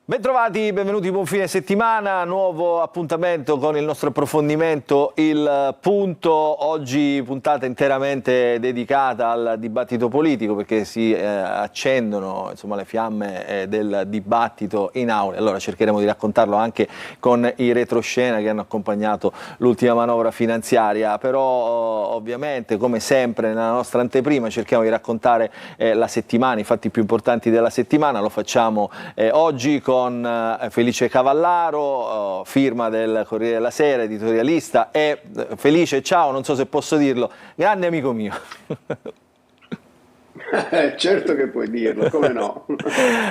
Bentrovati, benvenuti, buon fine settimana, nuovo appuntamento con il nostro approfondimento, il punto, oggi puntata interamente dedicata al dibattito politico perché si accendono le fiamme del dibattito in aula, allora cercheremo di raccontarlo anche con i retroscena che hanno accompagnato l'ultima manovra finanziaria, però ovviamente come sempre nella nostra anteprima cerchiamo di raccontare la settimana, i fatti più importanti della settimana, lo facciamo oggi con Felice Cavallaro, firma del Corriere della Sera, editorialista, e Felice, ciao, non so se posso dirlo, grande amico mio. Certo che puoi dirlo, come no?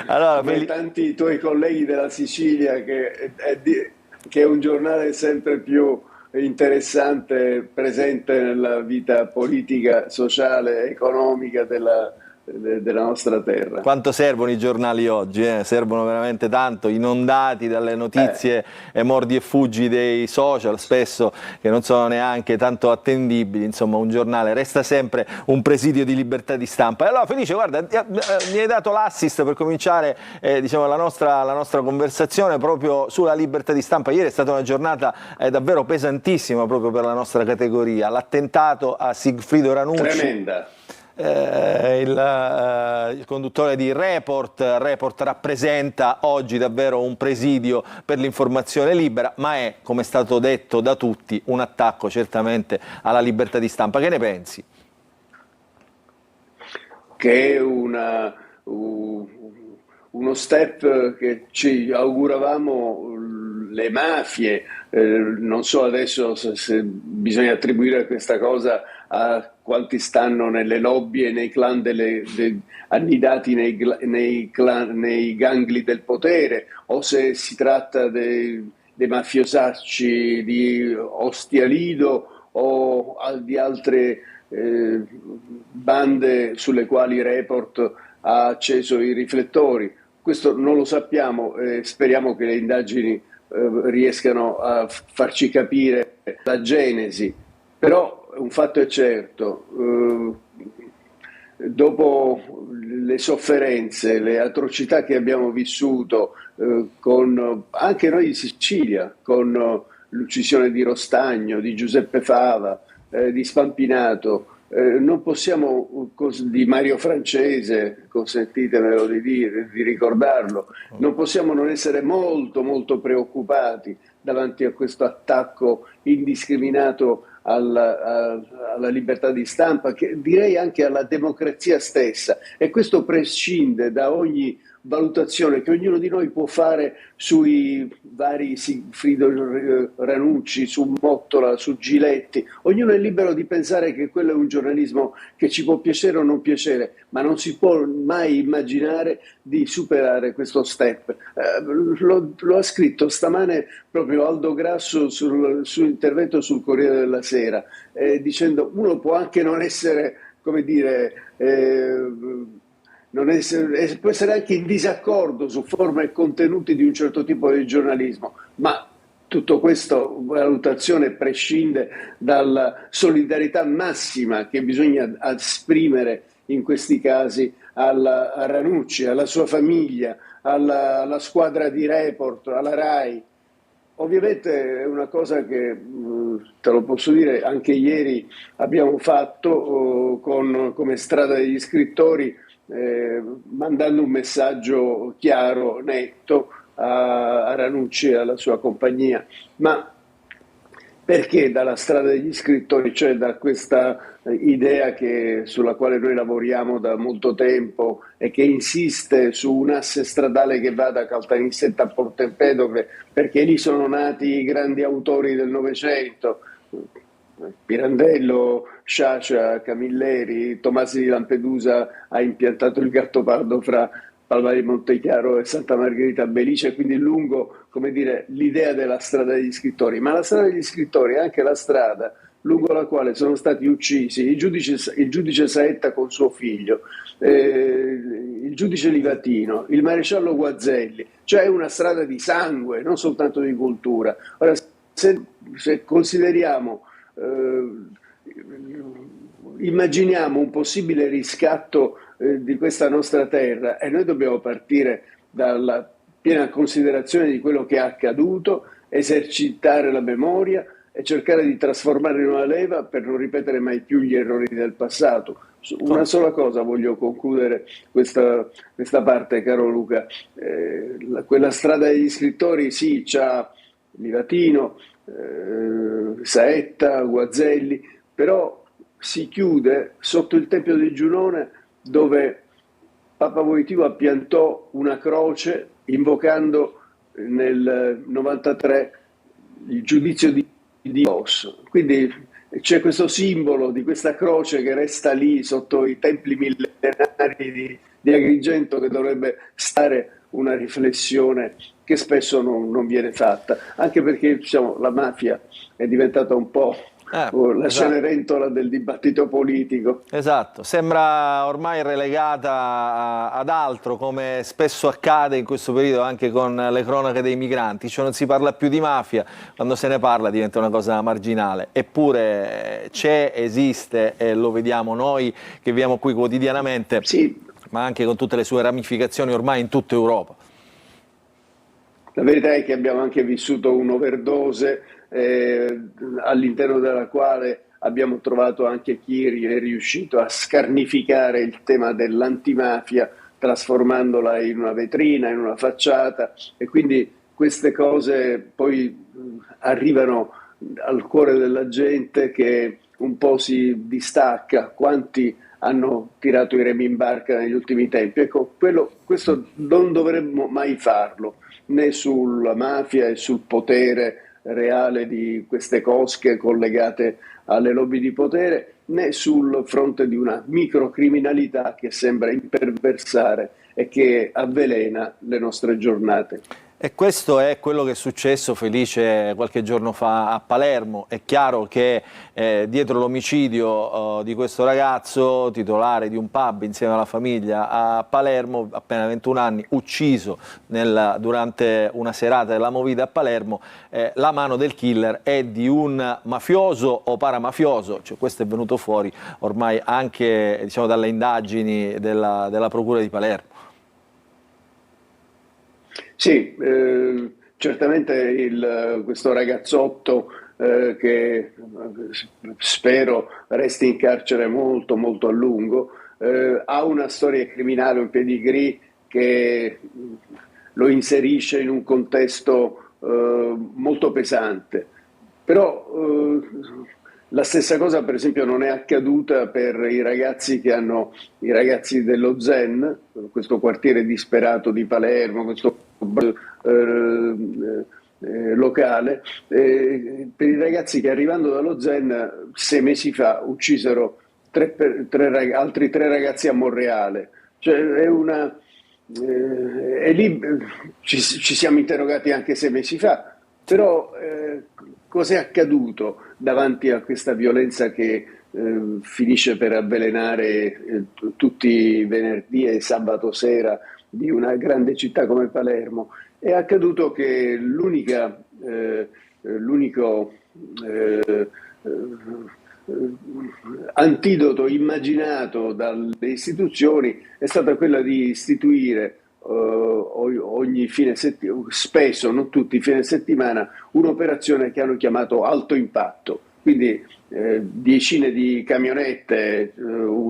Allora, Come tanti tuoi colleghi della Sicilia, che è un giornale sempre più interessante, presente nella vita politica, sociale, economica della nostra terra. quanto servono i giornali oggi, servono veramente tanto, inondati dalle Eh, notizie mordi e fuggi dei social, spesso che non sono neanche tanto attendibili, insomma un giornale resta sempre un presidio di libertà di stampa. E allora Felice, guarda, mi hai dato l'assist per cominciare la nostra conversazione proprio sulla libertà di stampa. Ieri è stata una giornata davvero pesantissima proprio per la nostra categoria, l'attentato a Sigfrido Ranucci. Tremenda. Il conduttore di Report rappresenta oggi davvero un presidio per l'informazione libera, ma è, come è stato detto da tutti, un attacco certamente alla libertà di stampa. Che ne pensi? Che è uno step che ci auguravamo le mafie, non so adesso se bisogna attribuire questa cosa a quanti stanno nelle lobby e nei clan annidati nei gangli del potere, o se si tratta dei mafiosacci di Ostia Lido o di altre bande sulle quali Report ha acceso i riflettori. Questo non lo sappiamo, speriamo che le indagini riescano a farci capire la genesi, però un fatto è certo, dopo le sofferenze, le atrocità che abbiamo vissuto con anche noi in Sicilia, con l'uccisione di Rostagno, di Giuseppe Fava, di Spampinato, non possiamo, di Mario Francese, consentitemelo di ricordarlo, non possiamo non essere molto molto preoccupati davanti a questo attacco indiscriminato alla libertà di stampa, che direi anche alla democrazia stessa, e questo prescinde da ogni valutazione che ognuno di noi può fare sui vari Sigfrido Ranucci, su Mottola, su Giletti. Ognuno è libero di pensare che quello è un giornalismo che ci può piacere o non piacere, ma non si può mai immaginare di superare questo step. Lo ha scritto stamane proprio Aldo Grasso sul suo intervento sul Corriere della Sera, dicendo uno può anche non essere, come dire, può essere anche in disaccordo su forma e contenuti di un certo tipo di giornalismo, ma tutto questo valutazione prescinde dalla solidarietà massima che bisogna esprimere in questi casi a Ranucci, alla sua famiglia, alla squadra di Report, alla RAI. Ovviamente è una cosa che, te lo posso dire, anche ieri abbiamo fatto come Strada degli Scrittori, mandando un messaggio chiaro, netto a Ranucci e alla sua compagnia. Ma perché dalla Strada degli Scrittori, cioè da questa idea sulla quale noi lavoriamo da molto tempo e che insiste su un asse stradale che va da Caltanissetta a Porto Empedocle, perché lì sono nati i grandi autori del Novecento, Pirandello, Sciascia, Camilleri, Tomasi di Lampedusa ha impiantato il Gattopardo fra Palma di Montechiaro e Santa Margherita Belice, quindi lungo, come dire, l'idea della strada degli scrittori. Ma la strada degli scrittori è anche la strada lungo la quale sono stati uccisi il giudice Saetta con suo figlio, il giudice Livatino, il maresciallo Guazelli, cioè è una strada di sangue, non soltanto di cultura. Ora, se consideriamo, immaginiamo un possibile riscatto di questa nostra terra, e noi dobbiamo partire piena considerazione di quello che è accaduto, esercitare la memoria e cercare di trasformarla in una leva per non ripetere mai più gli errori del passato. Una sola cosa voglio concludere questa parte, caro Luca. Quella strada degli scrittori, sì, c'ha Livatino, Saetta, Guazelli, però si chiude sotto il Tempio di Giunone, dove Papa Wojtyła piantò una croce invocando nel 93 il giudizio di Dios. Quindi c'è questo simbolo di questa croce che resta lì sotto i templi millenari di Agrigento, che dovrebbe stare una riflessione che spesso non viene fatta, anche perché diciamo, la mafia è diventata un po' la esatto. Cenerentola del dibattito politico. Esatto, sembra ormai relegata ad altro, come spesso accade in questo periodo anche con le cronache dei migranti, cioè non si parla più di mafia, quando se ne parla diventa una cosa marginale, eppure c'è, esiste e lo vediamo noi che viviamo qui quotidianamente, Sì, ma anche con tutte le sue ramificazioni ormai in tutta Europa. la verità è che abbiamo anche vissuto un'overdose all'interno della quale abbiamo trovato anche chi è riuscito a scarnificare il tema dell'antimafia, trasformandola in una vetrina, in una facciata, e quindi queste cose poi arrivano al cuore della gente, che un po' si distacca. Quanti hanno tirato i remi in barca negli ultimi tempi? Ecco, questo non dovremmo mai farlo, né sulla mafia e sul potere reale di queste cosche collegate alle lobby di potere, né sul fronte di una microcriminalità che sembra imperversare e che avvelena le nostre giornate. E questo è quello che è successo, Felice, qualche giorno fa a Palermo. È chiaro che dietro l'omicidio di questo ragazzo, titolare di un pub insieme alla famiglia a Palermo, appena 21 anni, ucciso durante una serata della Movida a Palermo, la mano del killer è di un mafioso o paramafioso, cioè questo è venuto fuori ormai anche, diciamo, dalle indagini della Procura di Palermo. Sì, certamente questo ragazzotto che spero resti in carcere molto molto a lungo, ha una storia criminale, un pedigree che lo inserisce in un contesto molto pesante. Però la stessa cosa per esempio non è accaduta per i ragazzi dello Zen, questo quartiere disperato di Palermo, questo locale, per i ragazzi che arrivando dallo Zen 6 mesi fa uccisero altri 3 ragazzi a Monreale. Cioè e lì ci siamo interrogati anche 6 mesi fa, però cos'è accaduto davanti a questa violenza che finisce per avvelenare tutti i venerdì e sabato sera di una grande città come Palermo? È accaduto che l'unico antidoto immaginato dalle istituzioni è stata quella di istituire ogni fine settimana, spesso, non tutti i fine settimana, un'operazione che hanno chiamato alto impatto. Quindi decine di camionette,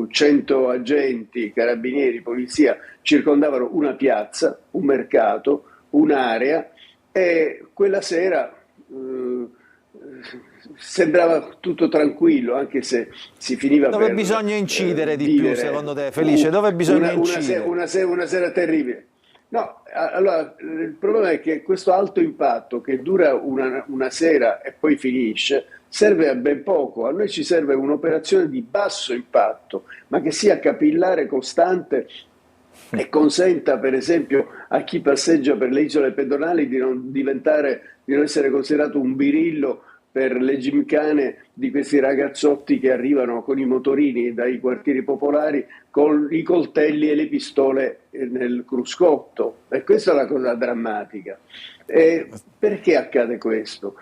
100 agenti, carabinieri, polizia circondavano una piazza, un mercato, un'area, e quella sera sembrava tutto tranquillo, anche se si finiva Dove per bisogna incidere di più, vivere secondo te, Felice? Dove bisogna incidere? una sera terribile. No, allora il problema è che questo alto impatto, che dura una sera e poi finisce, serve a ben poco. A noi ci serve un'operazione di basso impatto, ma che sia capillare, costante e consenta per esempio a chi passeggia per le isole pedonali di non essere considerato un birillo per le gimkhane di questi ragazzotti che arrivano con i motorini dai quartieri popolari con i coltelli e le pistole nel cruscotto. E questa è la cosa drammatica. Perché accade questo?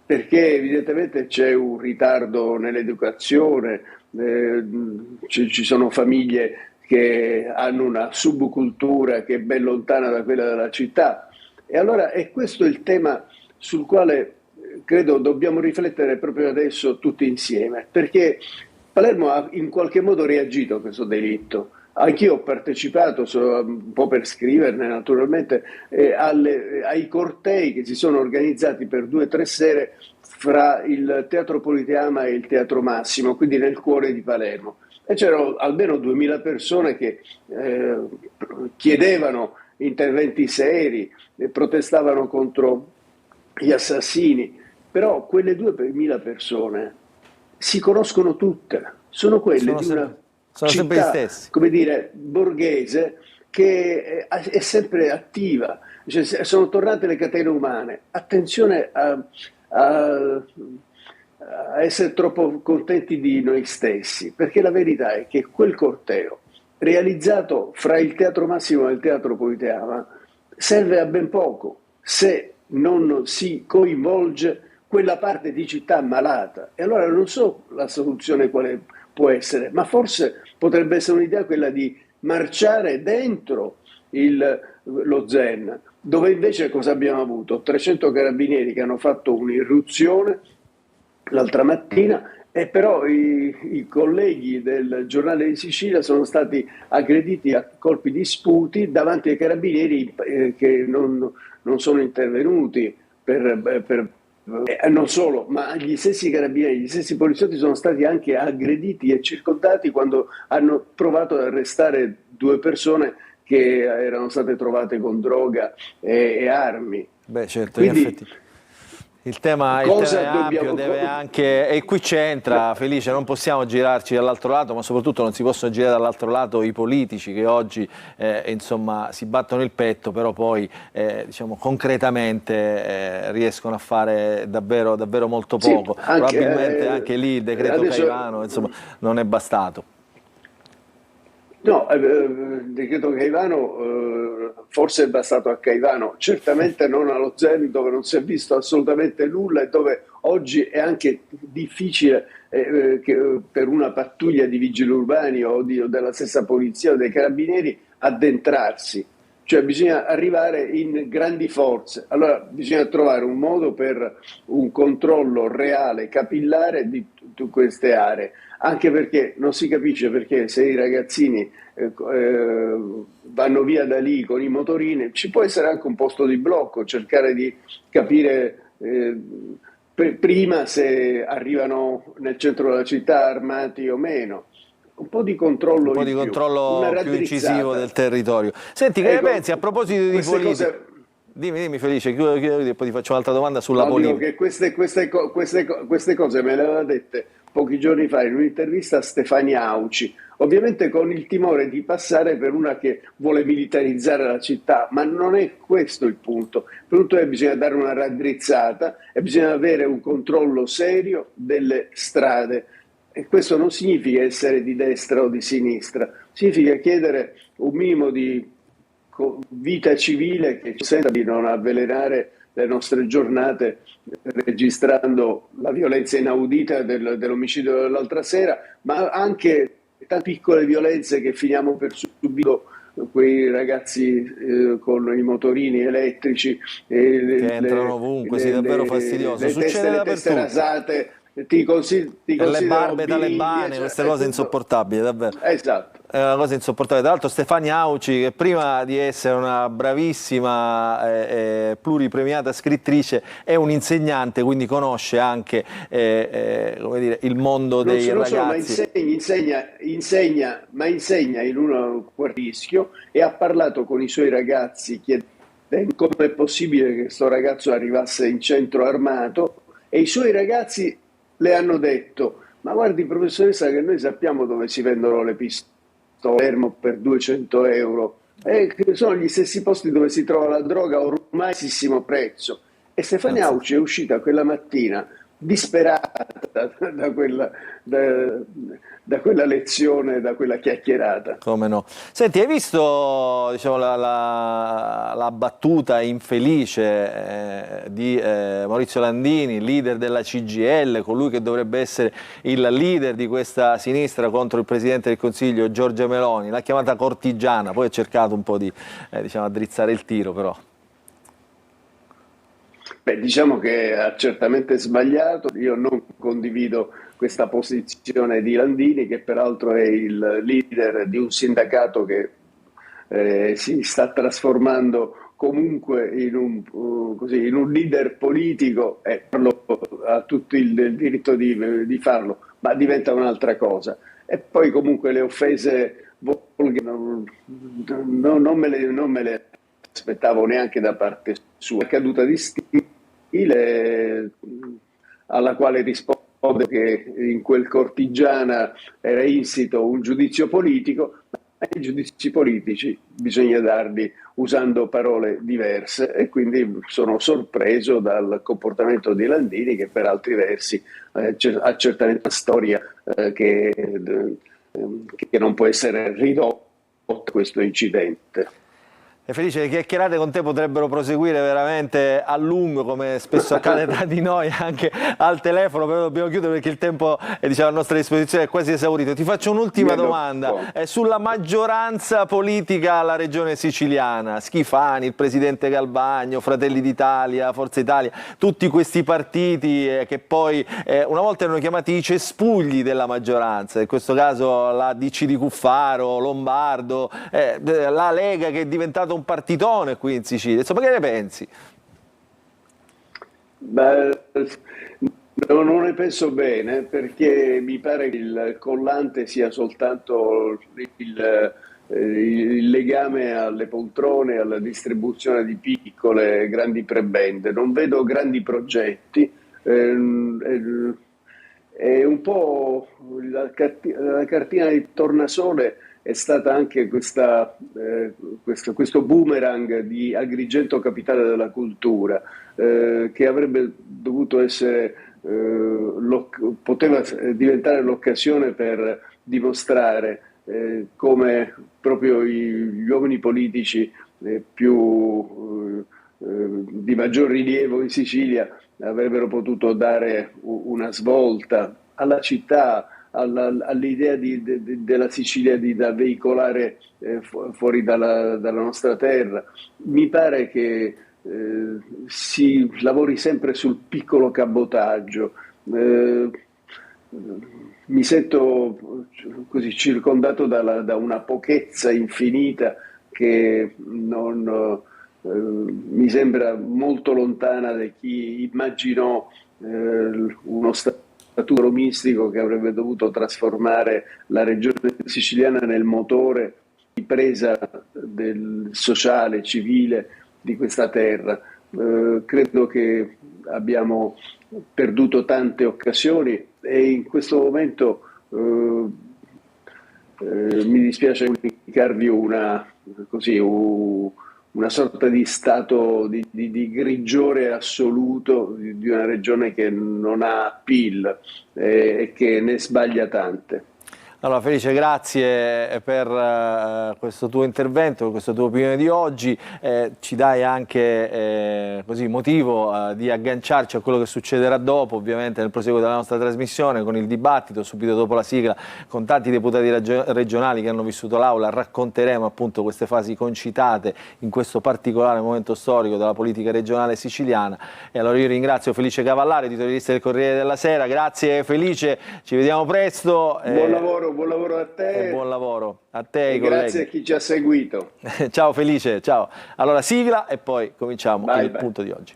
Perché evidentemente c'è un ritardo nell'educazione, ci sono famiglie che hanno una subcultura che è ben lontana da quella della città, E allora è questo il tema sul quale credo dobbiamo riflettere proprio adesso tutti insieme, perché Palermo ha in qualche modo reagito a questo delitto. Anch'io ho partecipato, un po' per scriverne naturalmente, ai cortei che si sono organizzati per 2 o 3 sere fra il Teatro Politeama e il Teatro Massimo, quindi nel cuore di Palermo. E c'erano almeno 2000 persone che chiedevano interventi seri, protestavano contro gli assassini, però quelle 2000 persone si conoscono tutte, sono quelle di una sono sempre gli città, stessi. come dire, borghese che è sempre attiva, cioè, sono tornate le catene umane. Attenzione a essere troppo contenti di noi stessi, perché la verità è che quel corteo realizzato fra il Teatro Massimo e il Teatro Politeama serve a ben poco se non si coinvolge quella parte di città malata. E allora non so la soluzione quale può essere, ma forse potrebbe essere un'idea quella di marciare dentro lo Zen, dove invece cosa abbiamo avuto? 300 carabinieri che hanno fatto un'irruzione l'altra mattina, e però i colleghi del Giornale di Sicilia sono stati aggrediti a colpi di sputi davanti ai carabinieri che non sono intervenuti non solo, ma gli stessi carabinieri, gli stessi poliziotti sono stati anche aggrediti e circondati quando hanno provato ad arrestare 2 persone che erano state trovate con droga e armi. Beh, certo, in Quindi, effetti. Il tema è ampio, deve anche, e qui c'entra, Felice, non possiamo girarci dall'altro lato, ma soprattutto non si possono girare dall'altro lato i politici che oggi insomma, si battono il petto, però poi diciamo, concretamente riescono a fare davvero, davvero molto poco. Sì, anche, probabilmente anche lì il decreto Caivano insomma, non è bastato. No, il decreto Caivano forse è bastato a Caivano, certamente non allo Zen, dove non si è visto assolutamente nulla e dove oggi è anche difficile per una pattuglia di vigili urbani o della stessa polizia o dei carabinieri addentrarsi. Cioè bisogna arrivare in grandi forze, allora bisogna trovare un modo per un controllo reale, capillare di tutte queste aree, anche perché non si capisce perché se i ragazzini vanno via da lì con i motorini, ci può essere anche un posto di blocco, cercare di capire prima se arrivano nel centro della città armati o meno. Un po' di controllo, più incisivo del territorio. Senti, che ne pensi a proposito di politica? Dimmi Felice, chiudo e poi ti faccio un'altra domanda sulla politica. Dico che queste cose me le aveva dette pochi giorni fa in un'intervista a Stefania Auci, ovviamente con il timore di passare per una che vuole militarizzare la città, ma non è questo il punto. Il punto è che bisogna dare una raddrizzata e bisogna avere un controllo serio delle strade. E questo non significa essere di destra o di sinistra, significa chiedere un minimo di vita civile che ci consenta di non avvelenare le nostre giornate registrando la violenza inaudita dell'omicidio dell'altra sera, ma anche tante piccole violenze che finiamo per subire, quei ragazzi con i motorini elettrici che entrano ovunque, sì, davvero fastidioso. Succede le teste rasate, le barbe talebane, queste cose insopportabili, davvero. Esatto. È una cosa insopportabile. Tra l'altro Stefania Auci, che prima di essere una bravissima pluripremiata scrittrice, è un'insegnante, quindi conosce anche come dire, il mondo dei ragazzi. Ma insegna in un quartischio e ha parlato con i suoi ragazzi chiedendo come è possibile che questo ragazzo arrivasse in centro armato, e i suoi ragazzi le hanno detto: ma guardi professoressa, che noi sappiamo dove si vendono le pistole Palermo per 200 euro, che sono gli stessi posti dove si trova la droga ormai a bassissimo prezzo. E Stefania Auci è uscita quella mattina disperata da quella lezione, da quella chiacchierata. Come no. Senti, hai visto diciamo, la battuta infelice di Maurizio Landini, leader della CGIL, colui che dovrebbe essere il leader di questa sinistra contro il Presidente del Consiglio Giorgia Meloni? L'ha chiamata cortigiana, poi ha cercato un po' di diciamo, addrizzare il tiro, però. Beh, diciamo che ha certamente sbagliato. Io non condivido questa posizione di Landini, che peraltro è il leader di un sindacato che si sta trasformando comunque in un leader politico, e ha tutto il diritto di farlo, ma diventa un'altra cosa. E poi comunque le offese volgari non me le aspettavo neanche da parte sua. È caduta di stile, alla quale rispondo che in quel Cortigiana era insito un giudizio politico, ma i giudizi politici bisogna darli usando parole diverse, e quindi sono sorpreso dal comportamento di Landini, che per altri versi ha certamente una storia che non può essere ridotta a questo incidente. E Felice, le chiacchierate con te potrebbero proseguire veramente a lungo, come spesso accade tra di noi, anche al telefono, però dobbiamo chiudere perché il tempo è, diciamo, a nostra disposizione, è quasi esaurito. Ti faccio un'ultima domanda sulla maggioranza politica alla regione siciliana. Schifani, il presidente Galbagno, Fratelli d'Italia, Forza Italia, tutti questi partiti che poi una volta erano chiamati i cespugli della maggioranza, in questo caso la DC di Cuffaro, Lombardo, la Lega che è diventata un partitone qui in Sicilia. Insomma, che ne pensi? Beh, non ne penso bene, perché mi pare che il collante sia soltanto il legame alle poltrone, alla distribuzione di piccole e grandi prebende. Non vedo grandi progetti. È un po' la cartina di tornasole è stata anche questo boomerang di Agrigento capitale della cultura, che avrebbe dovuto essere, poteva diventare l'occasione per dimostrare come proprio gli uomini politici di maggior rilievo in Sicilia avrebbero potuto dare una svolta alla città, all'idea della Sicilia da veicolare fuori dalla nostra terra. Mi pare che si lavori sempre sul piccolo cabotaggio. Mi sento così circondato da una pochezza infinita che mi sembra molto lontana da chi immaginò uno stato mistico che avrebbe dovuto trasformare la regione siciliana nel motore di presa del sociale, civile di questa terra. Credo che abbiamo perduto tante occasioni, e in questo momento mi dispiace comunicarvi una sorta di stato di grigiore assoluto di una regione che non ha PIL e che ne sbaglia tante. Allora Felice, grazie per questo tuo intervento, per questa tua opinione di oggi, ci dai anche così motivo di agganciarci a quello che succederà dopo, ovviamente nel proseguo della nostra trasmissione, con il dibattito subito dopo la sigla, con tanti deputati regionali che hanno vissuto l'aula. Racconteremo appunto queste fasi concitate in questo particolare momento storico della politica regionale siciliana. E allora io ringrazio Felice Cavallaro, editorialista del Corriere della Sera. Grazie Felice, ci vediamo presto. Buon lavoro a te. E buon lavoro a te e ai grazie colleghi. a chi ci ha seguito. Ciao Felice, ciao. Allora sigla e poi cominciamo il punto di oggi.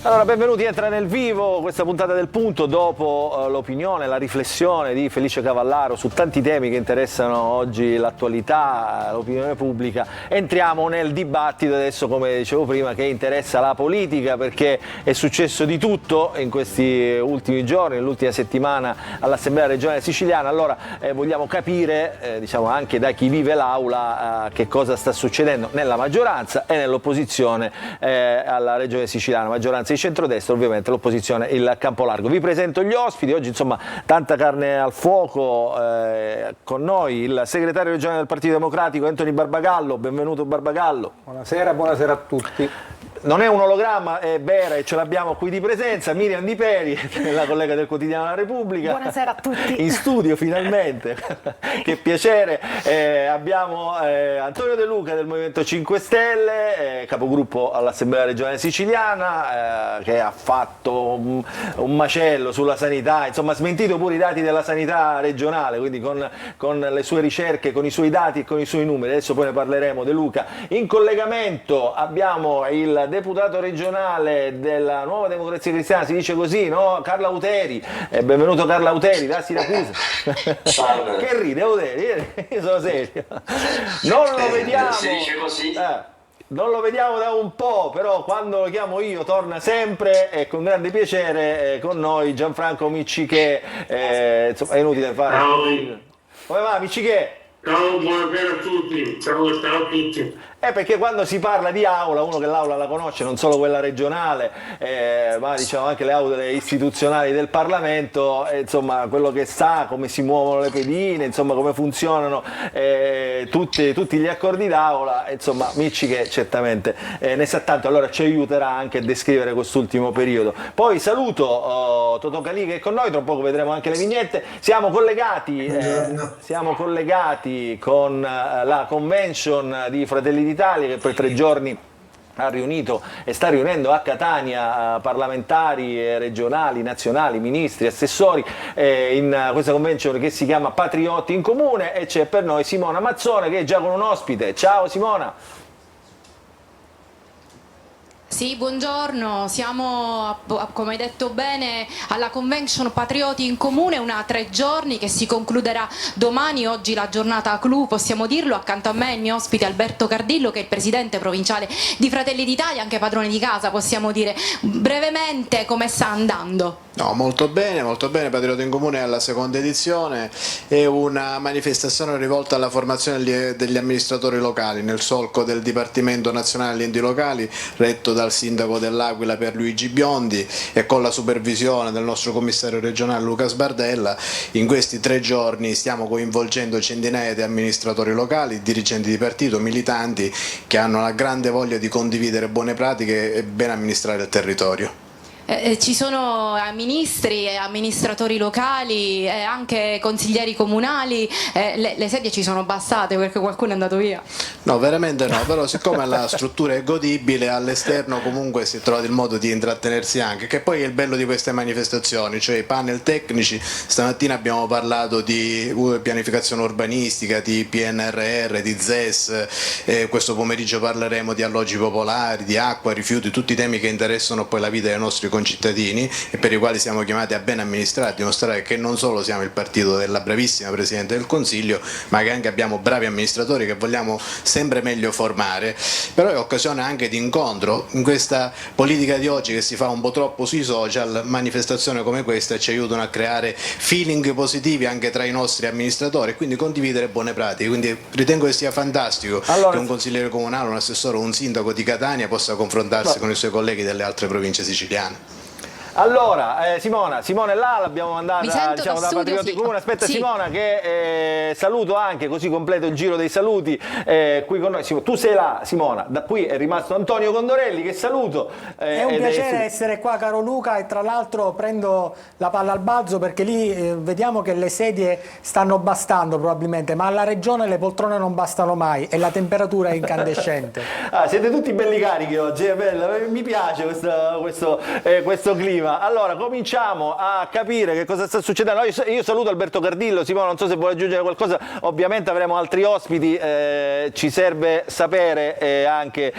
Allora, benvenuti, entra nel vivo questa puntata del Punto dopo l'opinione, la riflessione di Felice Cavallaro su tanti temi che interessano oggi l'attualità, l'opinione pubblica. Entriamo nel dibattito adesso, come dicevo prima, che interessa la politica, perché è successo di tutto in questi ultimi giorni, nell'ultima settimana all'Assemblea regionale siciliana. Allora vogliamo capire, diciamo, anche da chi vive l'aula che cosa sta succedendo nella maggioranza e nell'opposizione alla regione siciliana, maggioranza centrodestra, ovviamente l'opposizione il campo largo. Vi presento gli ospiti, oggi insomma tanta carne al fuoco, con noi il segretario regionale del Partito Democratico Anthony Barbagallo. Benvenuto Barbagallo. Buonasera a tutti. Non è un ologramma, è vera e ce l'abbiamo qui di presenza, Miriam Di Peri, la collega del quotidiano La Repubblica. Buonasera a tutti. In studio finalmente, che piacere. Abbiamo Antonio De Luca del Movimento 5 Stelle, capogruppo all'Assemblea regionale siciliana, che ha fatto un macello sulla sanità, insomma ha smentito pure i dati della sanità regionale, quindi con le sue ricerche, con i suoi dati e con i suoi numeri. Adesso poi ne parleremo. De Luca. In collegamento abbiamo il deputato regionale della Nuova Democrazia Cristiana, si dice così, no? Carla Auteri. Benvenuto Carla Auteri da Siracusa. Che ride Auteri? Io sono serio. Non lo vediamo. Si dice così. Non lo vediamo da un po', però quando lo chiamo io torna sempre e con grande piacere con noi Gianfranco Miccichè. Insomma, è inutile fare. Ciao. Come va Miccichè? Ciao, buonasera a tutti. Ciao a tutti. Perché quando si parla di aula, uno che l'aula la conosce, non solo quella regionale, ma diciamo anche le aule istituzionali del Parlamento, insomma quello che sa, come si muovono le pedine, insomma come funzionano tutti gli accordi d'aula, insomma Miccichè certamente ne sa tanto, allora ci aiuterà anche a descrivere quest'ultimo periodo. Poi saluto Totò Calì che è con noi, tra poco vedremo anche le vignette. Siamo collegati con la convention di Fratelli d'Italia che per 3 giorni ha riunito e sta riunendo a Catania parlamentari regionali, nazionali, ministri, assessori in questa convention che si chiama Patrioti in Comune, e c'è per noi Simona Mazzone che è già con un ospite. Ciao Simona. Sì, buongiorno, siamo come hai detto bene alla Convention Patrioti in Comune, una 3 giorni che si concluderà domani. Oggi la giornata clou, possiamo dirlo. Accanto a me il mio ospite Alberto Cardillo, che è il presidente provinciale di Fratelli d'Italia, anche padrone di casa, possiamo dire. Brevemente come sta andando? No, molto bene, Patrioti in Comune alla seconda edizione, è una manifestazione rivolta alla formazione degli amministratori locali nel solco del Dipartimento Nazionale degli Enti Locali, retto dal sindaco dell'Aquila Pierluigi Biondi e con la supervisione del nostro commissario regionale Luca Sbardella. In questi 3 giorni stiamo coinvolgendo centinaia di amministratori locali, dirigenti di partito, militanti che hanno la grande voglia di condividere buone pratiche e ben amministrare il territorio. Ci sono ministri, amministratori locali, anche consiglieri comunali, le sedie ci sono bastate perché qualcuno è andato via? No, veramente no, però siccome la struttura è godibile, all'esterno comunque si è trovato il modo di intrattenersi anche, che poi è il bello di queste manifestazioni, cioè i panel tecnici. Stamattina abbiamo parlato di pianificazione urbanistica, di PNRR, di ZES, questo pomeriggio parleremo di alloggi popolari, di acqua, rifiuti, tutti i temi che interessano poi la vita dei nostri concittadini e per i quali siamo chiamati a ben amministrare, a dimostrare che non solo siamo il partito della bravissima Presidente del Consiglio, ma che anche abbiamo bravi amministratori che vogliamo sempre meglio formare. Però è occasione anche di incontro. In questa politica di oggi che si fa un po' troppo sui social, manifestazioni come questa ci aiutano a creare feeling positivi anche tra i nostri amministratori e quindi condividere buone pratiche. Quindi ritengo che sia fantastico che un consigliere comunale, un assessore o un sindaco di Catania possa confrontarsi con i suoi colleghi delle altre province siciliane. Allora, Simone là l'abbiamo mandata, diciamo, da Patrioti in Comune. Aspetta sì. Simona che saluto anche, così completo il giro dei saluti qui con noi. Tu sei là, Simona, da qui è rimasto Antonio Condorelli che saluto. È un piacere essere qua, caro Luca, e tra l'altro prendo la palla al balzo perché lì vediamo che le sedie stanno bastando probabilmente, ma alla regione le poltrone non bastano mai e la temperatura è incandescente. Siete tutti belli carichi oggi, è bello, mi piace questo clima. Allora, cominciamo a capire che cosa sta succedendo. Io saluto Alberto Cardillo. Simone, non so se vuole aggiungere qualcosa, ovviamente avremo altri ospiti, ci serve sapere e anche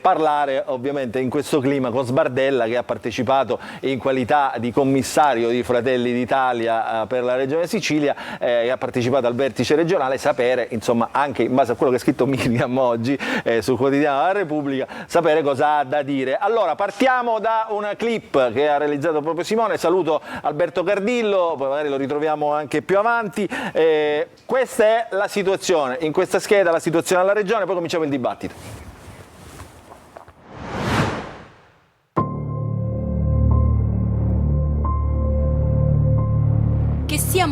parlare ovviamente in questo clima con Sbardella, che ha partecipato in qualità di commissario di Fratelli d'Italia per la Regione Sicilia, e ha partecipato al vertice regionale, sapere insomma anche in base a quello che ha scritto Miriam oggi sul quotidiano della Repubblica, sapere cosa ha da dire. Allora, partiamo da una clip che ha realizzato proprio Simone. Saluto Alberto Cardillo, poi magari lo ritroviamo anche più avanti. Questa è la situazione, in questa scheda la situazione alla regione, poi cominciamo il dibattito.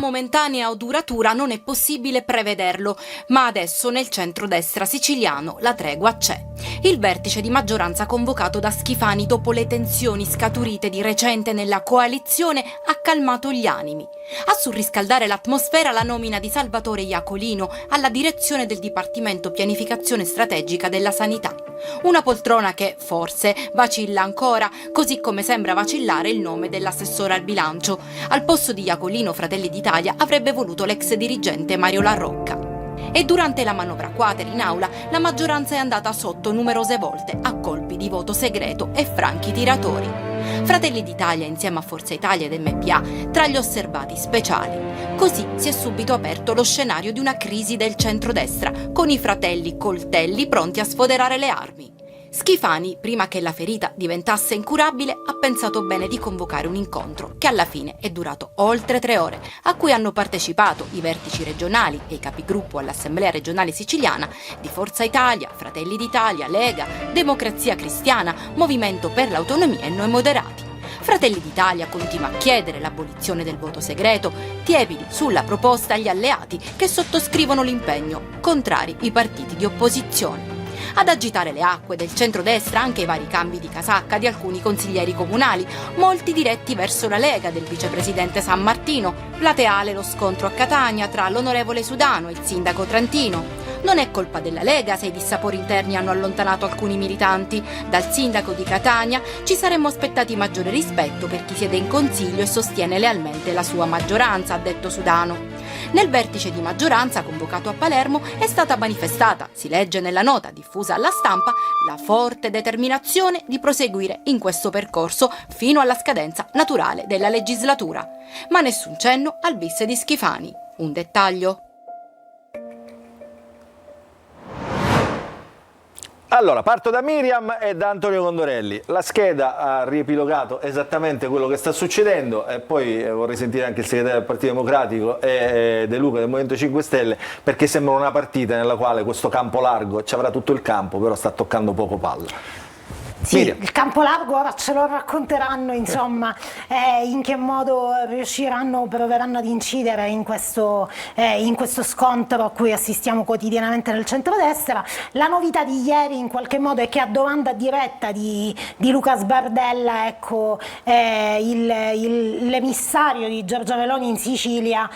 momentanea o duratura non è possibile prevederlo, ma adesso nel centrodestra siciliano la tregua c'è. Il vertice di maggioranza convocato da Schifani dopo le tensioni scaturite di recente nella coalizione ha calmato gli animi. A surriscaldare l'atmosfera la nomina di Salvatore Iacolino alla direzione del Dipartimento Pianificazione Strategica della Sanità. Una poltrona che, forse, vacilla ancora, così come sembra vacillare il nome dell'assessore al bilancio. Al posto di Iacolino Fratelli d'Italia avrebbe voluto l'ex dirigente Mario La Rocca. E durante la manovra quater in aula la maggioranza è andata sotto numerose volte a colpi di voto segreto e franchi tiratori. Fratelli d'Italia insieme a Forza Italia ed MPA tra gli osservati speciali. Così si è subito aperto lo scenario di una crisi del centrodestra, con i fratelli coltelli pronti a sfoderare le armi. Schifani, prima che la ferita diventasse incurabile, ha pensato bene di convocare un incontro che alla fine è durato oltre 3 ore, a cui hanno partecipato i vertici regionali e i capigruppo all'Assemblea regionale siciliana di Forza Italia, Fratelli d'Italia, Lega, Democrazia Cristiana, Movimento per l'Autonomia e Noi Moderati. Fratelli d'Italia continua a chiedere l'abolizione del voto segreto, tiepidi sulla proposta agli alleati che sottoscrivono l'impegno, contrari i partiti di opposizione. Ad agitare le acque del centrodestra anche i vari cambi di casacca di alcuni consiglieri comunali, molti diretti verso la Lega del vicepresidente San Martino, plateale lo scontro a Catania tra l'onorevole Sudano e il sindaco Trantino. Non è colpa della Lega se i dissapori interni hanno allontanato alcuni militanti. Dal sindaco di Catania ci saremmo aspettati maggiore rispetto per chi siede in consiglio e sostiene lealmente la sua maggioranza, ha detto Sudano. Nel vertice di maggioranza convocato a Palermo è stata manifestata, si legge nella nota diffusa alla stampa, la forte determinazione di proseguire in questo percorso fino alla scadenza naturale della legislatura. Ma nessun cenno al bis di Schifani. Un dettaglio? Allora, parto da Miriam e da Antonio Condorelli. La scheda ha riepilogato esattamente quello che sta succedendo e poi vorrei sentire anche il segretario del Partito Democratico e De Luca del Movimento 5 Stelle, perché sembra una partita nella quale questo campo largo ci avrà tutto il campo, però sta toccando poco palla. Sì, Miriam. il campo largo ora ce lo racconteranno, insomma, in che modo riusciranno, proveranno ad incidere in questo scontro a cui assistiamo quotidianamente nel centrodestra. La novità di ieri in qualche modo è che a domanda diretta di Luca Sbardella, ecco, l'emissario di Giorgia Meloni in Sicilia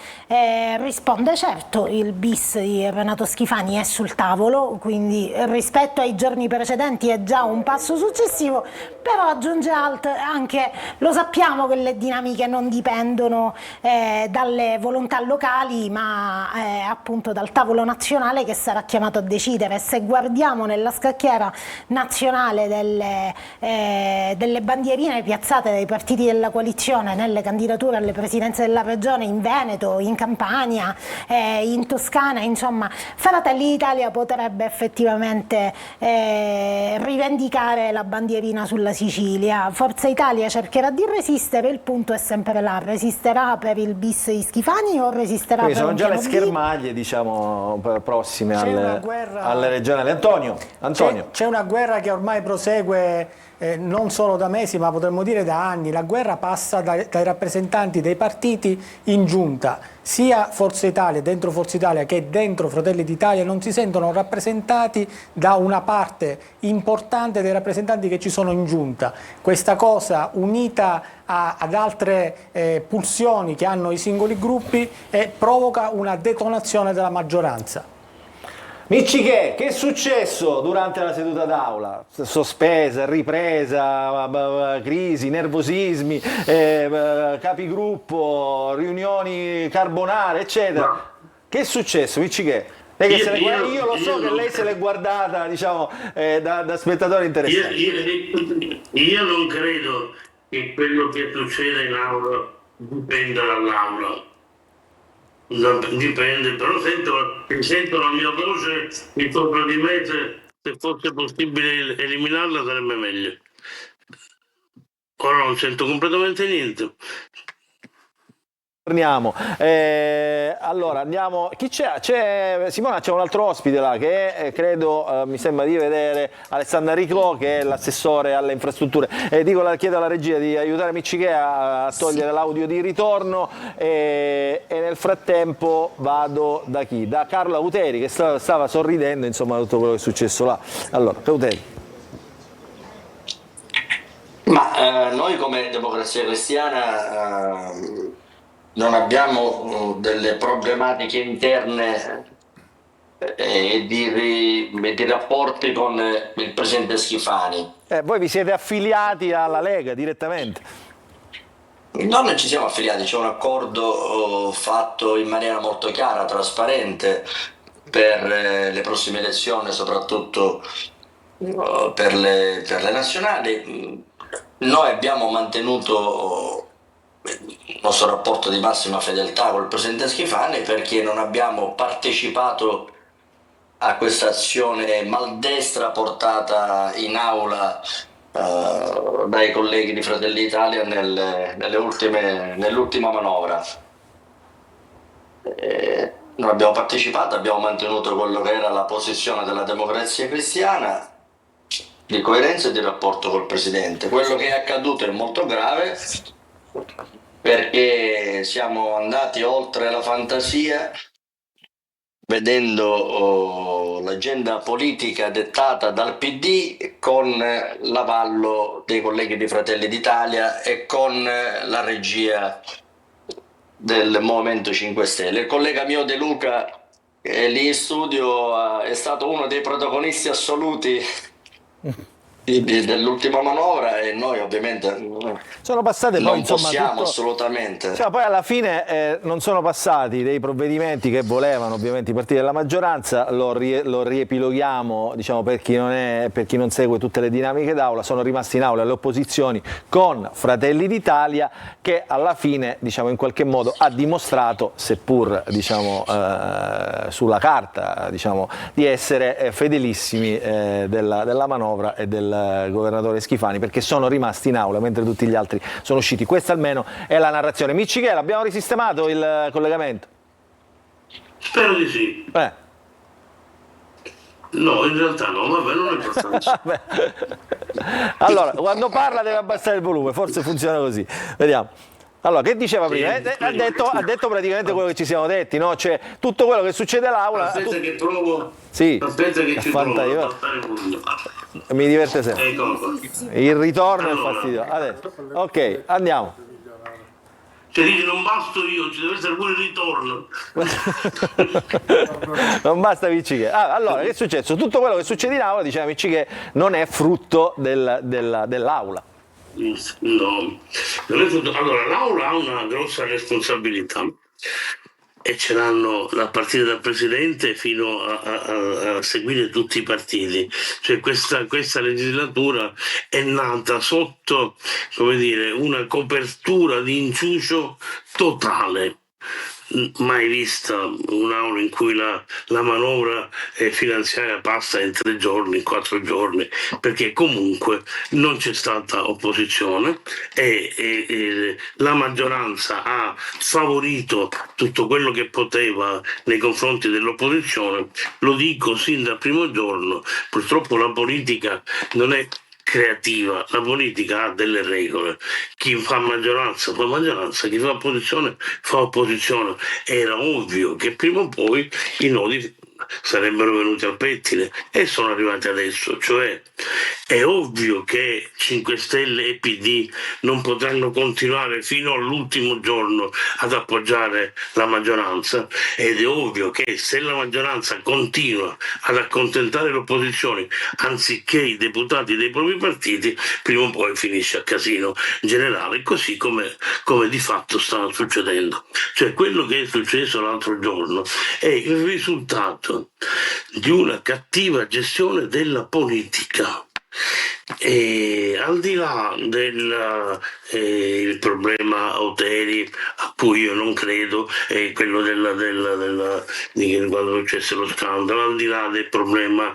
risponde: certo, il bis di Renato Schifani è sul tavolo, quindi rispetto ai giorni precedenti è già un passo successivo, però aggiunge anche: lo sappiamo che le dinamiche non dipendono dalle volontà locali, ma appunto dal tavolo nazionale che sarà chiamato a decidere. Se guardiamo nella scacchiera nazionale delle bandierine piazzate dai partiti della coalizione nelle candidature alle presidenze della regione, in Veneto, in Campania, in Toscana, insomma, Fratelli d'Italia potrebbe effettivamente rivendicare la bandierina sulla Sicilia. Forza Italia cercherà di resistere, il punto è sempre là: resisterà per il bis di Schifani o resisterà Quindi per sono un già le piano B? schermaglie, diciamo, prossime Una guerra- alle regionali. Antonio. C'è una guerra che ormai prosegue non solo da mesi, ma potremmo dire da anni. La guerra passa dai rappresentanti dei partiti in giunta. Sia Forza Italia, dentro Forza Italia, che dentro Fratelli d'Italia non si sentono rappresentati da una parte importante dei rappresentanti che ci sono in giunta. Questa cosa, unita ad altre pulsioni che hanno i singoli gruppi, provoca una detonazione della maggioranza. Miccichè, che è successo durante la seduta d'aula? Sospesa, ripresa, crisi, nervosismi, capigruppo, riunioni carbonare, eccetera. Che è successo, Miccichè? Lei che io lo so che lei se l'è guardata, diciamo, da spettatore interessato. Io non credo che quello che succede in aula dipenda dall'aula. Dipende, però sento la mia voce di sopra di me, se fosse possibile eliminarla sarebbe meglio. Ora non sento completamente niente. Torniamo. Allora andiamo. Chi c'è? Simona, c'è un altro ospite là che è, credo, mi sembra di vedere, Alessandra Riclò, che è l'assessore alle infrastrutture. Chiedo alla regia di aiutare Miccichè a togliere l'audio di ritorno e nel frattempo vado da chi? Da Carlo Auteri, che stava sorridendo, insomma, tutto quello che è successo là. Allora, Auteri. Ma noi come Democrazia Cristiana non abbiamo delle problematiche interne e di rapporti con il presidente Schifani. Voi vi siete affiliati alla Lega direttamente? No, non ci siamo affiliati, c'è un accordo fatto in maniera molto chiara, trasparente per le prossime elezioni, soprattutto per le nazionali. Noi abbiamo mantenuto il nostro rapporto di massima fedeltà col presidente Schifani perché non abbiamo partecipato a questa azione maldestra portata in aula dai colleghi di Fratelli d'Italia nell'ultima manovra. Non abbiamo partecipato, abbiamo mantenuto quello che era la posizione della Democrazia Cristiana di coerenza e di rapporto col Presidente. Quello che è accaduto è molto grave perché siamo andati oltre la fantasia vedendo l'agenda politica dettata dal PD con l'avallo dei colleghi di Fratelli d'Italia e con la regia del Movimento 5 Stelle. Il collega mio De Luca lì in studio è stato uno dei protagonisti assoluti dell'ultima manovra e noi ovviamente sono passate non poi, insomma, possiamo assolutamente. Cioè, poi alla fine non sono passati dei provvedimenti che volevano ovviamente i partiti della maggioranza, lo riepiloghiamo, diciamo, per chi non segue tutte le dinamiche d'aula, sono rimasti in aula le opposizioni con Fratelli d'Italia che alla fine, diciamo, in qualche modo ha dimostrato, seppur, diciamo, sulla carta, diciamo, di essere fedelissimi della manovra e del governatore Schifani, perché sono rimasti in aula mentre tutti gli altri sono usciti. Questa almeno è la narrazione. Miccichè, abbiamo risistemato il collegamento? Spero di sì. No, in realtà no, vabbè, non è importante. Allora, quando parla deve abbassare il volume, forse funziona così. Vediamo. Allora, che diceva prima? Ha detto praticamente quello che ci siamo detti, no? Cioè, tutto quello che succede all'aula... Aspetta che provo... Sì, aspetta che ci provo a mi diverte sempre. Il ritorno allora, è fastidioso. Adesso. Ok, andiamo. Cioè dici non basto io, ci deve essere pure il ritorno. Non basta Miccichè. Allora, che è successo? Tutto quello che succede in aula, diceva Miccichè, non è frutto dell'aula. No, non è tutto. Allora, l'Aula ha una grossa responsabilità e ce l'hanno a partire dal Presidente fino a seguire tutti i partiti. Cioè questa legislatura è nata sotto, come dire, una copertura di inciucio totale. Mai vista un'aula in cui la manovra finanziaria passa in 3 giorni, in 4 giorni, perché comunque non c'è stata opposizione e la maggioranza ha favorito tutto quello che poteva nei confronti dell'opposizione. Lo dico sin dal primo giorno, purtroppo la politica non è creativa, la politica ha delle regole, chi fa maggioranza fa maggioranza, chi fa opposizione fa opposizione. Era ovvio che prima o poi i nodi sarebbero venuti al pettine e sono arrivati adesso, cioè è ovvio che 5 Stelle e PD non potranno continuare fino all'ultimo giorno ad appoggiare la maggioranza ed è ovvio che se la maggioranza continua ad accontentare l'opposizione anziché i deputati dei propri partiti, prima o poi finisce a casino generale, così come di fatto sta succedendo. Cioè quello che è successo l'altro giorno è il risultato di una cattiva gestione della politica. E al di là del il problema Oteri, a cui io non credo, e quello di quando successe lo scandalo, al di là del problema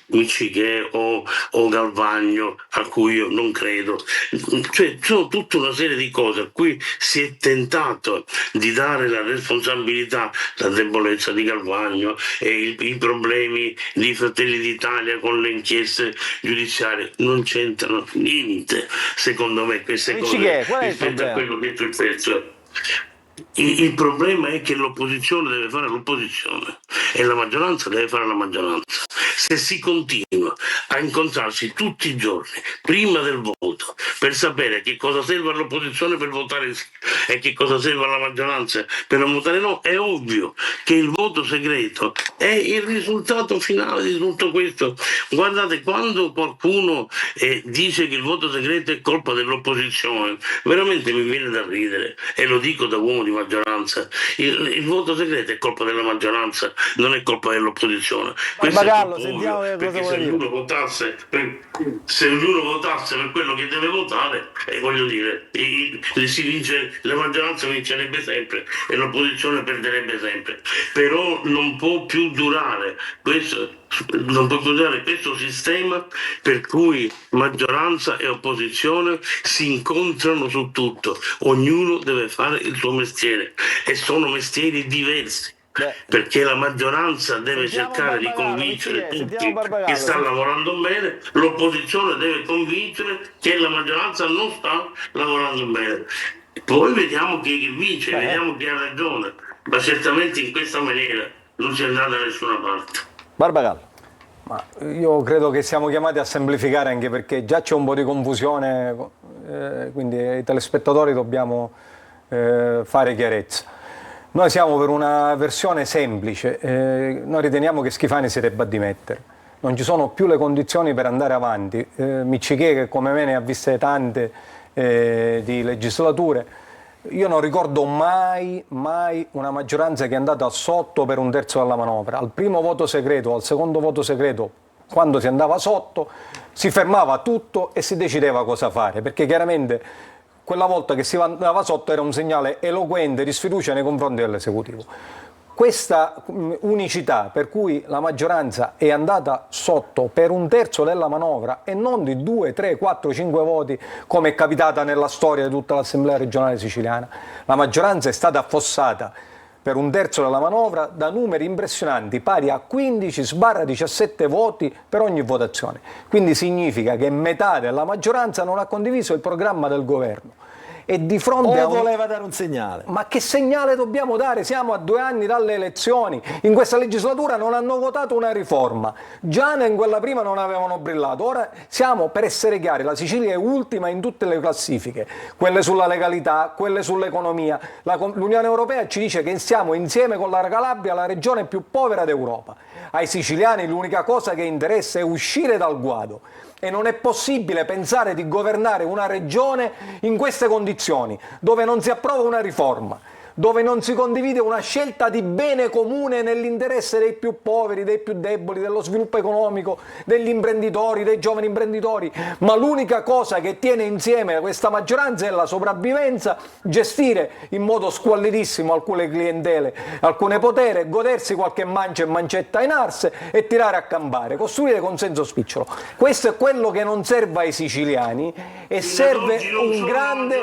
Miccichè o Galvagno, a cui io non credo, cioè sono tutta una serie di cose a cui si è tentato di dare la responsabilità, la debolezza di Galvagno e i problemi di Fratelli d'Italia con le inchieste giudiziarie. Non c'entrano niente, secondo me, queste cose Qual è il rispetto a problema? quello che tu pensi. Il problema è che l'opposizione deve fare l'opposizione e la maggioranza deve fare la maggioranza. Se si continua a incontrarsi tutti i giorni prima del voto per sapere che cosa serve all'opposizione per votare sì e che cosa serve alla maggioranza per non votare no, è ovvio che il voto segreto è il risultato finale di tutto questo. Guardate, quando qualcuno dice che il voto segreto è colpa dell'opposizione, veramente mi viene da ridere, e lo dico da uomo di maggioranza. Il voto segreto è colpa della maggioranza, non è colpa dell'opposizione. Questo è Barbagallo, troppo sentiamo ovvio, che cosa perché vuole se ognuno votasse per quello che deve votare, voglio dire, la maggioranza vincerebbe sempre e l'opposizione perderebbe sempre. Però non può più durare questo sistema per cui maggioranza e opposizione si incontrano su tutto, ognuno deve fare il suo mestiere e sono mestieri diversi. Perché la maggioranza deve cercare di convincere tutti che sta lavorando bene, l'opposizione deve convincere che la maggioranza non sta lavorando bene. Poi vediamo chi vince, vediamo chi ha ragione, ma certamente in questa maniera non si andrà da nessuna parte. Barbagallo. Ma io credo che siamo chiamati a semplificare, anche perché già c'è un po' di confusione, quindi ai telespettatori dobbiamo fare chiarezza. Noi siamo per una versione semplice, noi riteniamo che Schifani si debba dimettere. Non ci sono più le condizioni per andare avanti. Miccichè, che come me ne ha viste tante di legislature, io non ricordo mai una maggioranza che è andata sotto per un terzo della manovra. Al primo voto segreto, al secondo voto segreto, quando si andava sotto, si fermava tutto e si decideva cosa fare, perché chiaramente quella volta che si andava sotto era un segnale eloquente di sfiducia nei confronti dell'esecutivo. Questa unicità per cui la maggioranza è andata sotto per un terzo della manovra e non di 2, 3, 4, 5 voti come è capitata nella storia di tutta l'Assemblea regionale siciliana, la maggioranza è stata affossata per un terzo della manovra da numeri impressionanti, pari a 15/17 voti per ogni votazione. Quindi significa che metà della maggioranza non ha condiviso il programma del governo. E di fronte a voleva dare un segnale. Ma che segnale dobbiamo dare? Siamo a 2 anni dalle elezioni. In questa legislatura non hanno votato una riforma. Già in quella prima non avevano brillato. Ora siamo, per essere chiari, la Sicilia è ultima in tutte le classifiche. Quelle sulla legalità, quelle sull'economia. L'Unione Europea ci dice che siamo insieme con la Calabria la regione più povera d'Europa. Ai siciliani l'unica cosa che interessa è uscire dal guado. E non è possibile pensare di governare una regione in queste condizioni, dove non si approva una riforma, dove non si condivide una scelta di bene comune nell'interesse dei più poveri, dei più deboli, dello sviluppo economico, degli imprenditori, dei giovani imprenditori, ma l'unica cosa che tiene insieme questa maggioranza è la sopravvivenza, gestire in modo squallidissimo alcune clientele, alcune potere, godersi qualche mancia e mancetta in arse e tirare a campare, costruire consenso spicciolo. Questo è quello che non serve ai siciliani e serve un grande...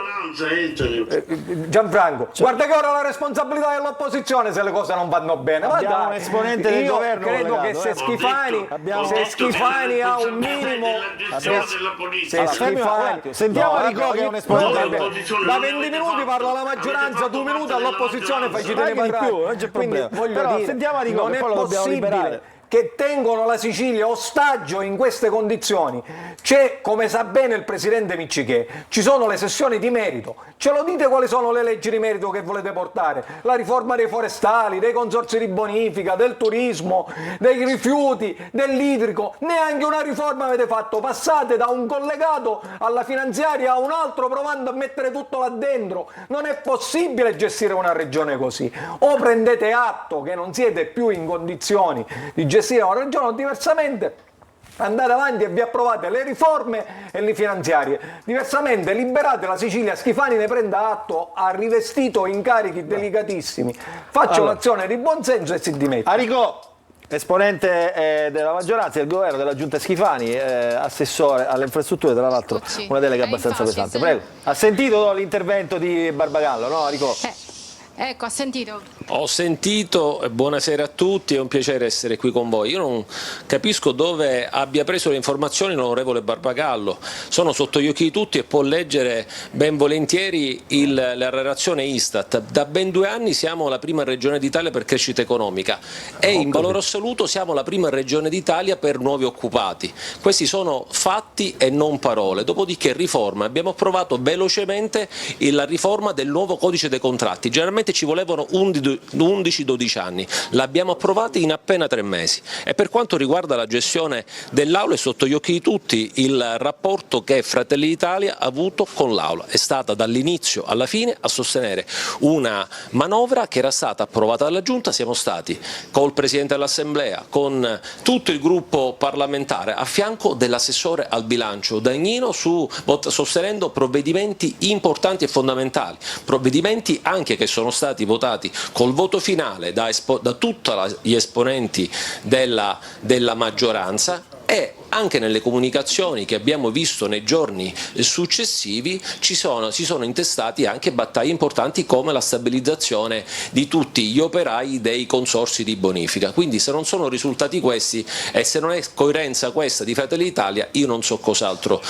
Gianfranco, guarda che la responsabilità dell'opposizione se le cose non vanno bene. Abbiamo un esponente del governo credo che se Schifani ha un minimo, se Schifani, sentiamo Rico che è un esponente del governo. Da 20 minuti parla la maggioranza, 2 minuti all'opposizione facete di parlare. Quindi voglio dire, non è possibile che tengono la Sicilia ostaggio in queste condizioni. C'è, come sa bene il presidente Miccichè, ci sono le sessioni di merito. Ce lo dite quali sono le leggi di merito che volete portare? La riforma dei forestali, dei consorzi di bonifica, del turismo, dei rifiuti, dell'idrico. Neanche una riforma avete fatto. Passate da un collegato alla finanziaria a un altro provando a mettere tutto là dentro. Non è possibile gestire una regione così. O prendete atto che non siete più in condizioni di gestire una regione, o diversamente andate avanti e vi approvate le riforme e le finanziarie. Diversamente liberate la Sicilia, Schifani ne prenda atto, ha rivestito incarichi delicatissimi, faccia un'azione di buonsenso e si dimette. Arrigo, esponente della maggioranza del governo, della giunta Schifani, assessore alle infrastrutture, tra l'altro una delega abbastanza pesante. Prego. Ha sentito l'intervento di Barbagallo, no Arrigo? Ecco, ha sentito. Ho sentito, buonasera a tutti, è un piacere essere qui con voi. Io non capisco dove abbia preso le informazioni l'onorevole Barbagallo, sono sotto gli occhi di tutti e può leggere ben volentieri la relazione Istat. Da ben 2 anni siamo la prima regione d'Italia per crescita economica e in valore assoluto siamo la prima regione d'Italia per nuovi occupati. Questi sono fatti e non parole. Dopodiché riforma, abbiamo approvato velocemente la riforma del nuovo codice dei contratti. Generalmente ci volevano 11-12 anni, l'abbiamo approvata in appena 3 mesi e per quanto riguarda la gestione dell'Aula è sotto gli occhi di tutti il rapporto che Fratelli d'Italia ha avuto con l'Aula, è stata dall'inizio alla fine a sostenere una manovra che era stata approvata dalla Giunta, siamo stati col Presidente dell'Assemblea, con tutto il gruppo parlamentare a fianco dell'assessore al bilancio Dagnino sostenendo provvedimenti importanti e fondamentali, provvedimenti anche che sono stati votati col voto finale da tutti gli esponenti della maggioranza e anche nelle comunicazioni che abbiamo visto nei giorni successivi si sono intestati anche battaglie importanti come la stabilizzazione di tutti gli operai dei consorzi di bonifica. Quindi se non sono risultati questi e se non è coerenza questa di Fratelli d'Italia io non so cos'altro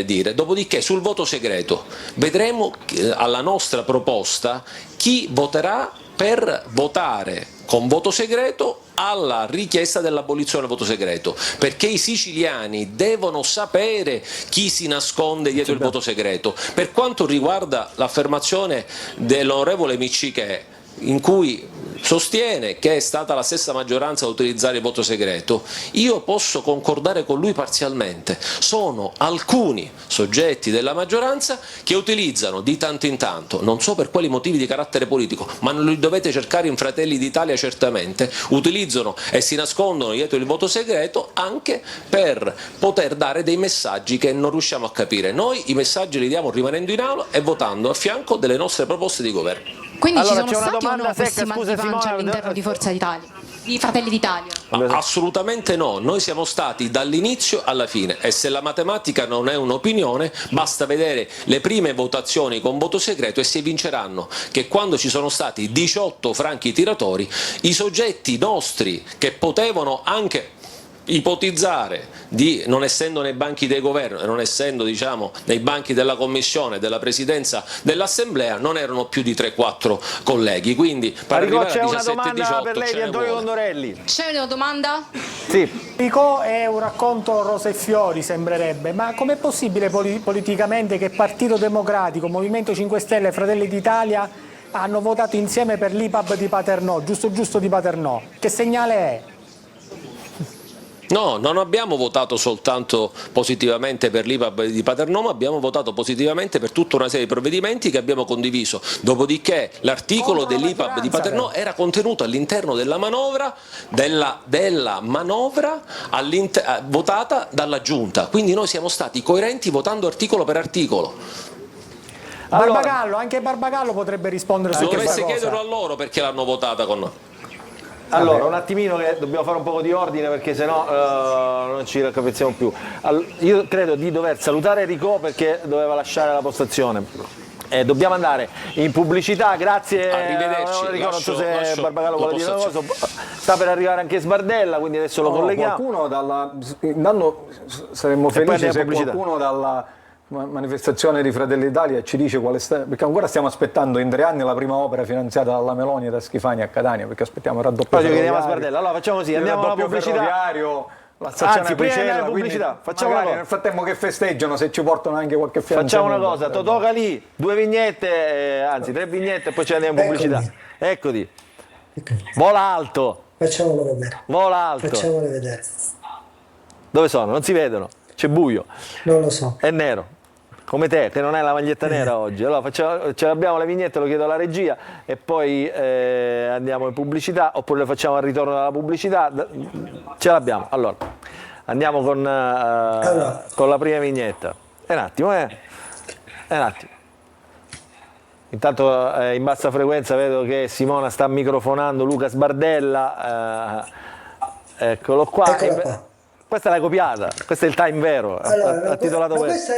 dire. Dopodiché sul voto segreto vedremo alla nostra proposta chi voterà per votare con voto segreto alla richiesta dell'abolizione del voto segreto, perché i siciliani devono sapere chi si nasconde dietro il voto segreto. Per quanto riguarda l'affermazione dell'onorevole Miccichè, in cui sostiene che è stata la stessa maggioranza a utilizzare il voto segreto, io posso concordare con lui parzialmente. Sono alcuni soggetti della maggioranza che utilizzano di tanto in tanto, non so per quali motivi di carattere politico, ma non li dovete cercare in Fratelli d'Italia certamente, utilizzano e si nascondono dietro il voto segreto anche per poter dare dei messaggi che non riusciamo a capire. Noi i messaggi li diamo rimanendo in aula e votando a fianco delle nostre proposte di governo. Quindi Allora, ci c'è sono una stati o domanda no questi secca, mal di scusa, pancia Simona, all'interno di Forza Italia, di Fratelli d'Italia? Assolutamente no, noi siamo stati dall'inizio alla fine e se la matematica non è un'opinione basta vedere le prime votazioni con voto segreto e si evinceranno che quando ci sono stati 18 franchi tiratori i soggetti nostri che potevano anche ipotizzare di, non essendo nei banchi del governo e non essendo nei banchi della commissione, della presidenza dell'assemblea, non erano più di 3-4 colleghi, quindi per arrivare a 17-18 per lei di Antonio Condorelli. C'è una domanda? Sì. Rico è un racconto rose e fiori, sembrerebbe, ma com'è possibile politicamente che Partito Democratico, Movimento 5 Stelle e Fratelli d'Italia hanno votato insieme per l'IPAB di Paternò, giusto di Paternò? Che segnale è? No, non abbiamo votato soltanto positivamente per l'IPAB di Paternò, ma abbiamo votato positivamente per tutta una serie di provvedimenti che abbiamo condiviso. Dopodiché l'articolo dell'IPAB di Paternò era contenuto all'interno della manovra, votata dalla Giunta. Quindi noi siamo stati coerenti votando articolo per articolo. Barbagallo, anche Barbagallo potrebbe rispondere su questa cosa. Dovreste chiederlo a loro perché l'hanno votata con noi. Allora, un attimino che dobbiamo fare un po' di ordine perché sennò non ci raccapeziamo più. Io credo di dover salutare Enrico perché doveva lasciare la postazione. Dobbiamo andare in pubblicità, grazie. Arrivederci. Enrico, non so se Barbagallo vuole dire una cosa. Sta per arrivare anche Sbardella, quindi adesso lo colleghiamo. Intanto saremmo felici se pubblicità. qualcuno dalla manifestazione di Fratelli d'Italia ci dice quale perché ancora stiamo aspettando in 3 anni la prima opera finanziata dalla Meloni e da Schifani a Catania, perché aspettiamo il raddoppio Poi chiediamo a Sbardella. Allora facciamo così, andiamo alla pubblicità. La stazione Anzi, prima di andare alla Apicella, pubblicità, facciamo magari una nel frattempo che festeggiano, se ci portano anche qualche Facciamo finanziamento. una cosa, Totò Calì, 2 vignette, anzi 3 vignette e poi ci andiamo in pubblicità. Eccoti. Vola alto. Facciamolo vedere. Vola alto. Facciamole vedere. Dove sono? Non si vedono. C'è buio. Non lo so. È nero. Come te, che non hai la maglietta nera oggi. Allora ce l'abbiamo le vignette, lo chiedo alla regia e poi andiamo in pubblicità oppure le facciamo al ritorno dalla pubblicità. Ce l'abbiamo. Allora, Andiamo con la prima vignetta. È un attimo, È un attimo. Intanto in bassa frequenza vedo che Simona sta microfonando Luca Sbardella. Eccolo qua. Questa l'hai copiata, questo è il time vero. Allora, ha titolato questo.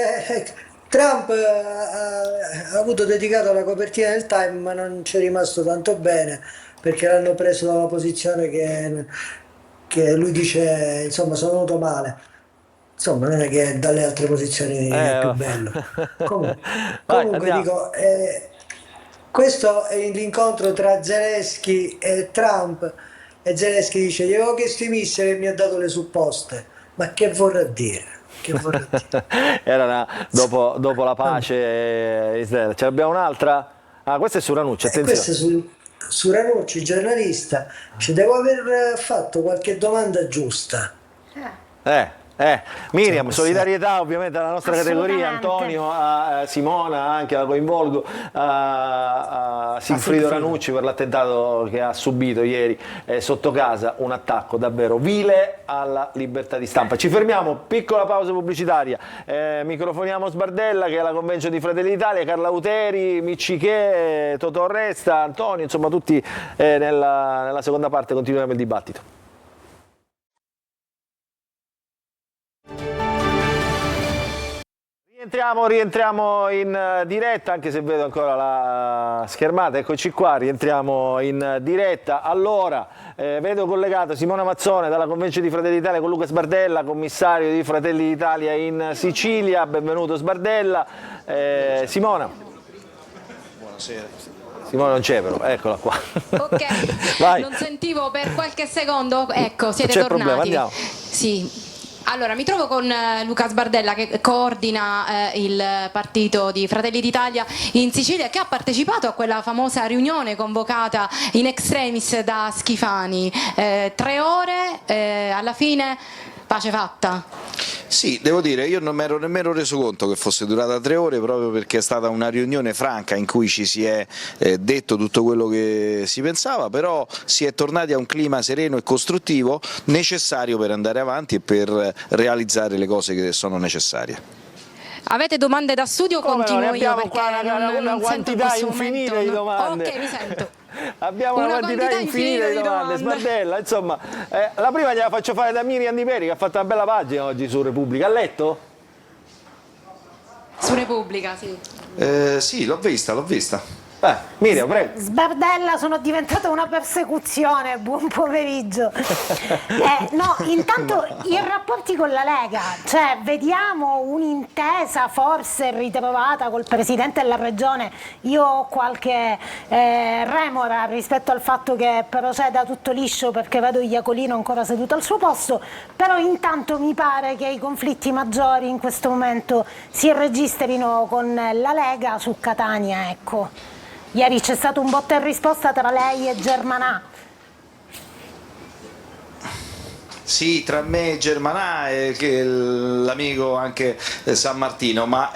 Trump ha avuto dedicato la copertina del Time, ma non ci è rimasto tanto bene perché l'hanno preso da una posizione che lui dice, insomma, sono venuto male. Insomma, non è che dalle altre posizioni è più bello. Comunque dico, questo è l'incontro tra Zelensky e Trump, e Zelensky dice: gli avevo chiesto i missili e mi ha dato le supposte. Ma che vorrà dire? Era dopo la pace Israele. Ce l'abbiamo un'altra? Questa è su Ranucci, attenzione. Questa è su Ranucci, giornalista. Devo aver fatto qualche domanda giusta. Miriam, solidarietà ovviamente alla nostra categoria, Antonio, a Simona, anche la coinvolgo, a Sigfrido Ranucci per l'attentato che ha subito ieri sotto casa, un attacco davvero vile alla libertà di stampa. Ci fermiamo, piccola pausa pubblicitaria, microfoniamo Sbardella che è la convention di Fratelli d'Italia, Carla Uteri, Miccichè, Totò Resta, Antonio, insomma tutti nella seconda parte continuiamo il dibattito. Rientriamo in diretta, anche se vedo ancora la schermata, eccoci qua, rientriamo in diretta. Allora, vedo collegata Simona Mazzone dalla Convention di Fratelli d'Italia con Luca Sbardella, commissario di Fratelli d'Italia in Sicilia. Benvenuto Sbardella. Simona. Buonasera. Simona non c'è però, eccola qua. Ok, Vai. Non sentivo per qualche secondo, ecco, siete C'è tornati. problema, andiamo. Sì. Allora, mi trovo con Luca Sbardella che coordina il partito di Fratelli d'Italia in Sicilia, che ha partecipato a quella famosa riunione convocata in extremis da Schifani. 3 ore, alla fine pace fatta. Sì, devo dire, io non mi ero nemmeno reso conto che fosse durata 3 ore, proprio perché è stata una riunione franca in cui ci si è detto tutto quello che si pensava, però si è tornati a un clima sereno e costruttivo necessario per andare avanti e per realizzare le cose che sono necessarie. Avete domande da studio? Continuo io perché una quantità infinita di domande. Ok, mi sento. Abbiamo una quantità infinita di domande. Sbardella, insomma, la prima gliela faccio fare da Miriam Di Peri, che ha fatto una bella pagina oggi su Repubblica. Ha letto? Su Repubblica, sì. Sì, l'ho vista. Miriam, prego. Sbardella, sono diventata una persecuzione, buon pomeriggio. No, intanto i rapporti con la Lega, cioè vediamo un'intesa forse ritrovata col Presidente della Regione. Io ho qualche remora rispetto al fatto che proceda tutto liscio, perché vedo Iacolino ancora seduto al suo posto, però intanto mi pare che i conflitti maggiori in questo momento si registrino con la Lega su Catania, ecco. Ieri c'è stato un botta e risposta tra lei e Germanà. Sì, tra me e Germanà e l'amico anche San Martino, ma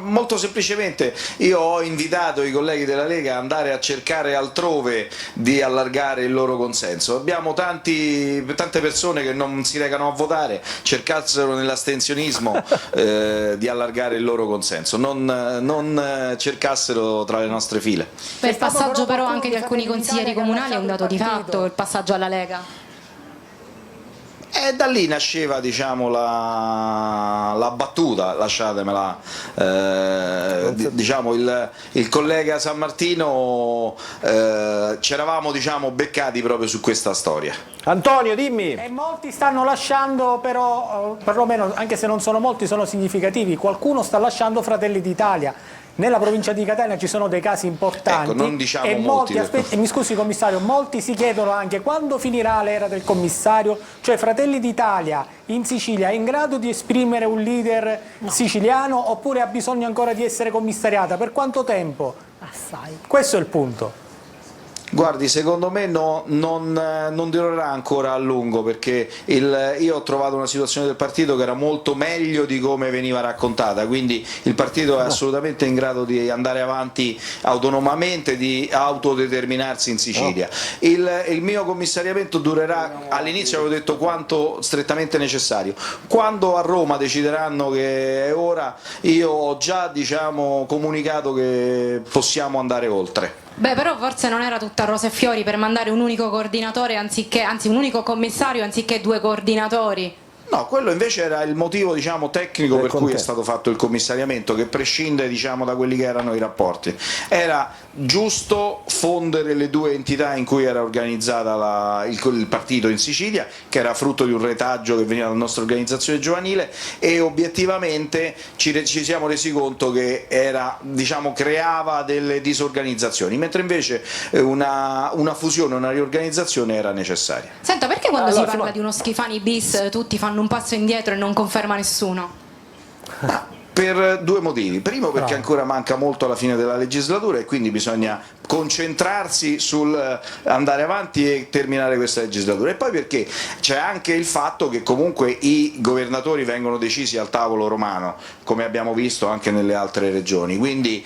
molto semplicemente io ho invitato i colleghi della Lega ad andare a cercare altrove di allargare il loro consenso. Abbiamo tante persone che non si recano a votare, cercassero nell'astensionismo di allargare il loro consenso, non cercassero tra le nostre file. Per il passaggio però anche di alcuni consiglieri comunali è un dato di fatto il passaggio alla Lega. E da lì nasceva, diciamo, la battuta, lasciatemela, diciamo, il collega San Martino, ci eravamo, diciamo, beccati proprio su questa storia. Antonio, dimmi. E molti stanno lasciando, però, perlomeno, anche se non sono molti, sono significativi, qualcuno sta lasciando Fratelli d'Italia. Nella provincia di Catania ci sono dei casi importanti, ecco, non diciamo e molti, mi scusi commissario, molti si chiedono anche quando finirà l'era del commissario, cioè Fratelli d'Italia in Sicilia è in grado di esprimere un leader siciliano oppure ha bisogno ancora di essere commissariata? Per quanto tempo? Assai. Questo è il punto. Guardi, secondo me non durerà ancora a lungo, perché io ho trovato una situazione del partito che era molto meglio di come veniva raccontata, quindi il partito è assolutamente in grado di andare avanti autonomamente, di autodeterminarsi in Sicilia. Il mio commissariamento durerà, all'inizio avevo detto quanto strettamente necessario, quando a Roma decideranno che è ora, io ho già comunicato che possiamo andare oltre. Beh, però forse non era tutta rose e fiori per mandare un unico coordinatore anzi un unico commissario anziché 2 coordinatori. No, quello invece era il motivo tecnico per cui è stato fatto il commissariamento, che prescinde da quelli che erano i rapporti. Era giusto fondere le 2 entità in cui era organizzata il partito in Sicilia, che era frutto di un retaggio che veniva dalla nostra organizzazione giovanile, e obiettivamente ci siamo resi conto che creava delle disorganizzazioni, mentre invece una fusione, una riorganizzazione era necessaria. Senta, perché quando si parla di uno Schifani bis tutti fanno un passo indietro e non conferma nessuno? Per 2 motivi. Primo, perché ancora manca molto alla fine della legislatura e quindi bisogna concentrarsi sul andare avanti e terminare questa legislatura, e poi perché c'è anche il fatto che comunque i governatori vengono decisi al tavolo romano, come abbiamo visto anche nelle altre regioni, quindi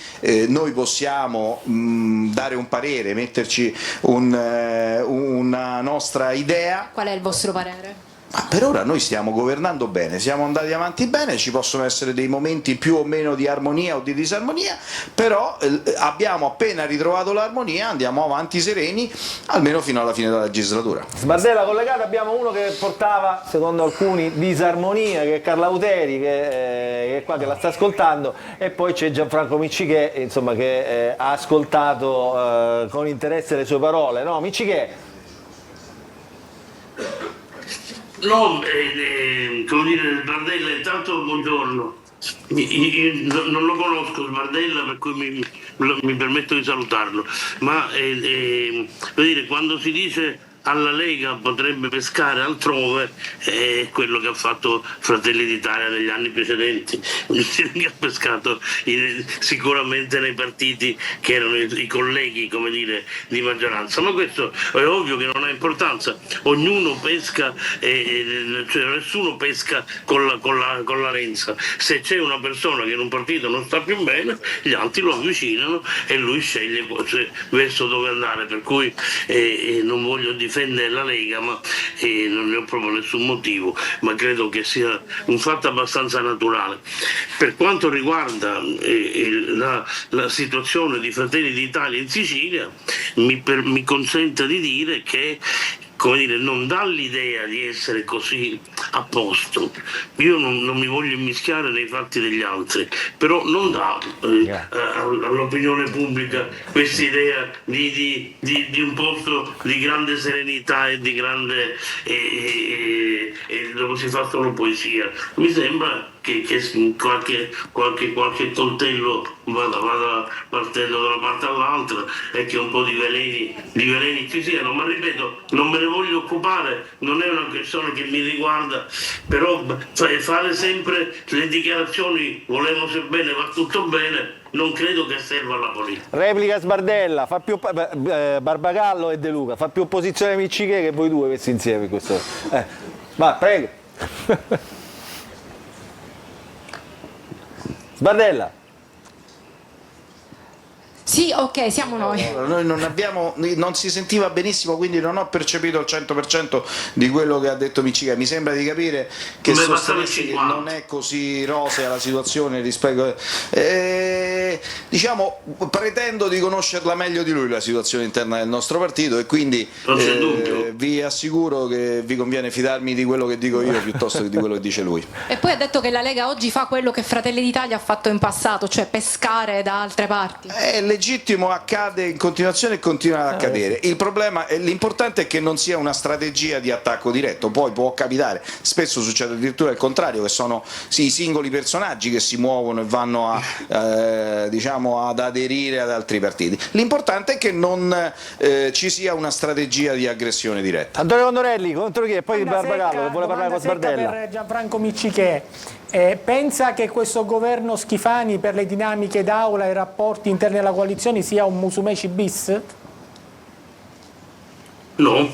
noi possiamo dare un parere, metterci una nostra idea. Qual è il vostro parere? Ma per ora noi stiamo governando bene, siamo andati avanti bene, ci possono essere dei momenti più o meno di armonia o di disarmonia, però abbiamo appena ritrovato l'armonia, andiamo avanti sereni almeno fino alla fine della legislatura. Sbardella collegata, abbiamo uno che portava, secondo alcuni, disarmonia, che è Carla Uteri, che è qua, che la sta ascoltando, e poi c'è Gianfranco Miccichè, insomma, che ha ascoltato con interesse le sue parole. No, Miccichè? No, come dire, Sbardella, intanto buongiorno. Io non lo conosco Sbardella, per cui mi permetto di salutarlo, ma per dire, quando si dice alla Lega potrebbe pescare altrove, è quello che ha fatto Fratelli d'Italia negli anni precedenti, che ha pescato sicuramente nei partiti che erano i colleghi, come dire, di maggioranza, ma questo è ovvio che non ha importanza, ognuno pesca, cioè nessuno pesca con la renza. Se c'è una persona che in un partito non sta più bene, gli altri lo avvicinano e lui sceglie verso dove andare, per cui non voglio difendere la Lega, ma non ne ho proprio nessun motivo, ma credo che sia un fatto abbastanza naturale. Per quanto riguarda la situazione di Fratelli d'Italia in Sicilia, mi consenta di dire che, come dire, non dà l'idea di essere così a posto. Io non mi voglio immischiare nei fatti degli altri, però non dà all'opinione pubblica questa idea di un posto di grande serenità e di grande dove si fa solo poesia. Mi sembra che qualche coltello vada partendo da una parte all'altra e che un po' di veleni ci siano, ma ripeto, non me ne voglio occupare, non è una questione che mi riguarda, però fare sempre le dichiarazioni volevamo bene, va tutto bene, non credo che serva alla politica. Replica Sbardella, fa più Barbagallo e De Luca, fa più opposizione a Miccichè che voi due messi insieme in questo. Va, prego. Sbardella. Sì, ok, siamo noi. Noi non si sentiva benissimo, quindi non ho percepito il 100% di quello che ha detto Miccichè. Mi sembra di capire che sostenesse che non è così rosea la situazione rispetto. Pretendo di conoscerla meglio di lui la situazione interna del nostro partito, e quindi vi assicuro che vi conviene fidarmi di quello che dico io piuttosto che di quello che dice lui. E poi ha detto che la Lega oggi fa quello che Fratelli d'Italia ha fatto in passato, cioè pescare da altre parti. Legittimo, accade in continuazione e continua ad accadere. Il problema, l'importante è che non sia una strategia di attacco diretto, poi può capitare, spesso succede addirittura il contrario, che sono i singoli personaggi che si muovono e vanno ad aderire ad altri partiti. L'importante è che non ci sia una strategia di aggressione diretta. Antonio Condorelli, contro chi? E poi Barbagallo che vuole parlare con Sbardella. Per Gianfranco Miccichè. Pensa che questo governo Schifani, per le dinamiche d'aula e i rapporti interni alla coalizione, sia un Musumeci bis? No,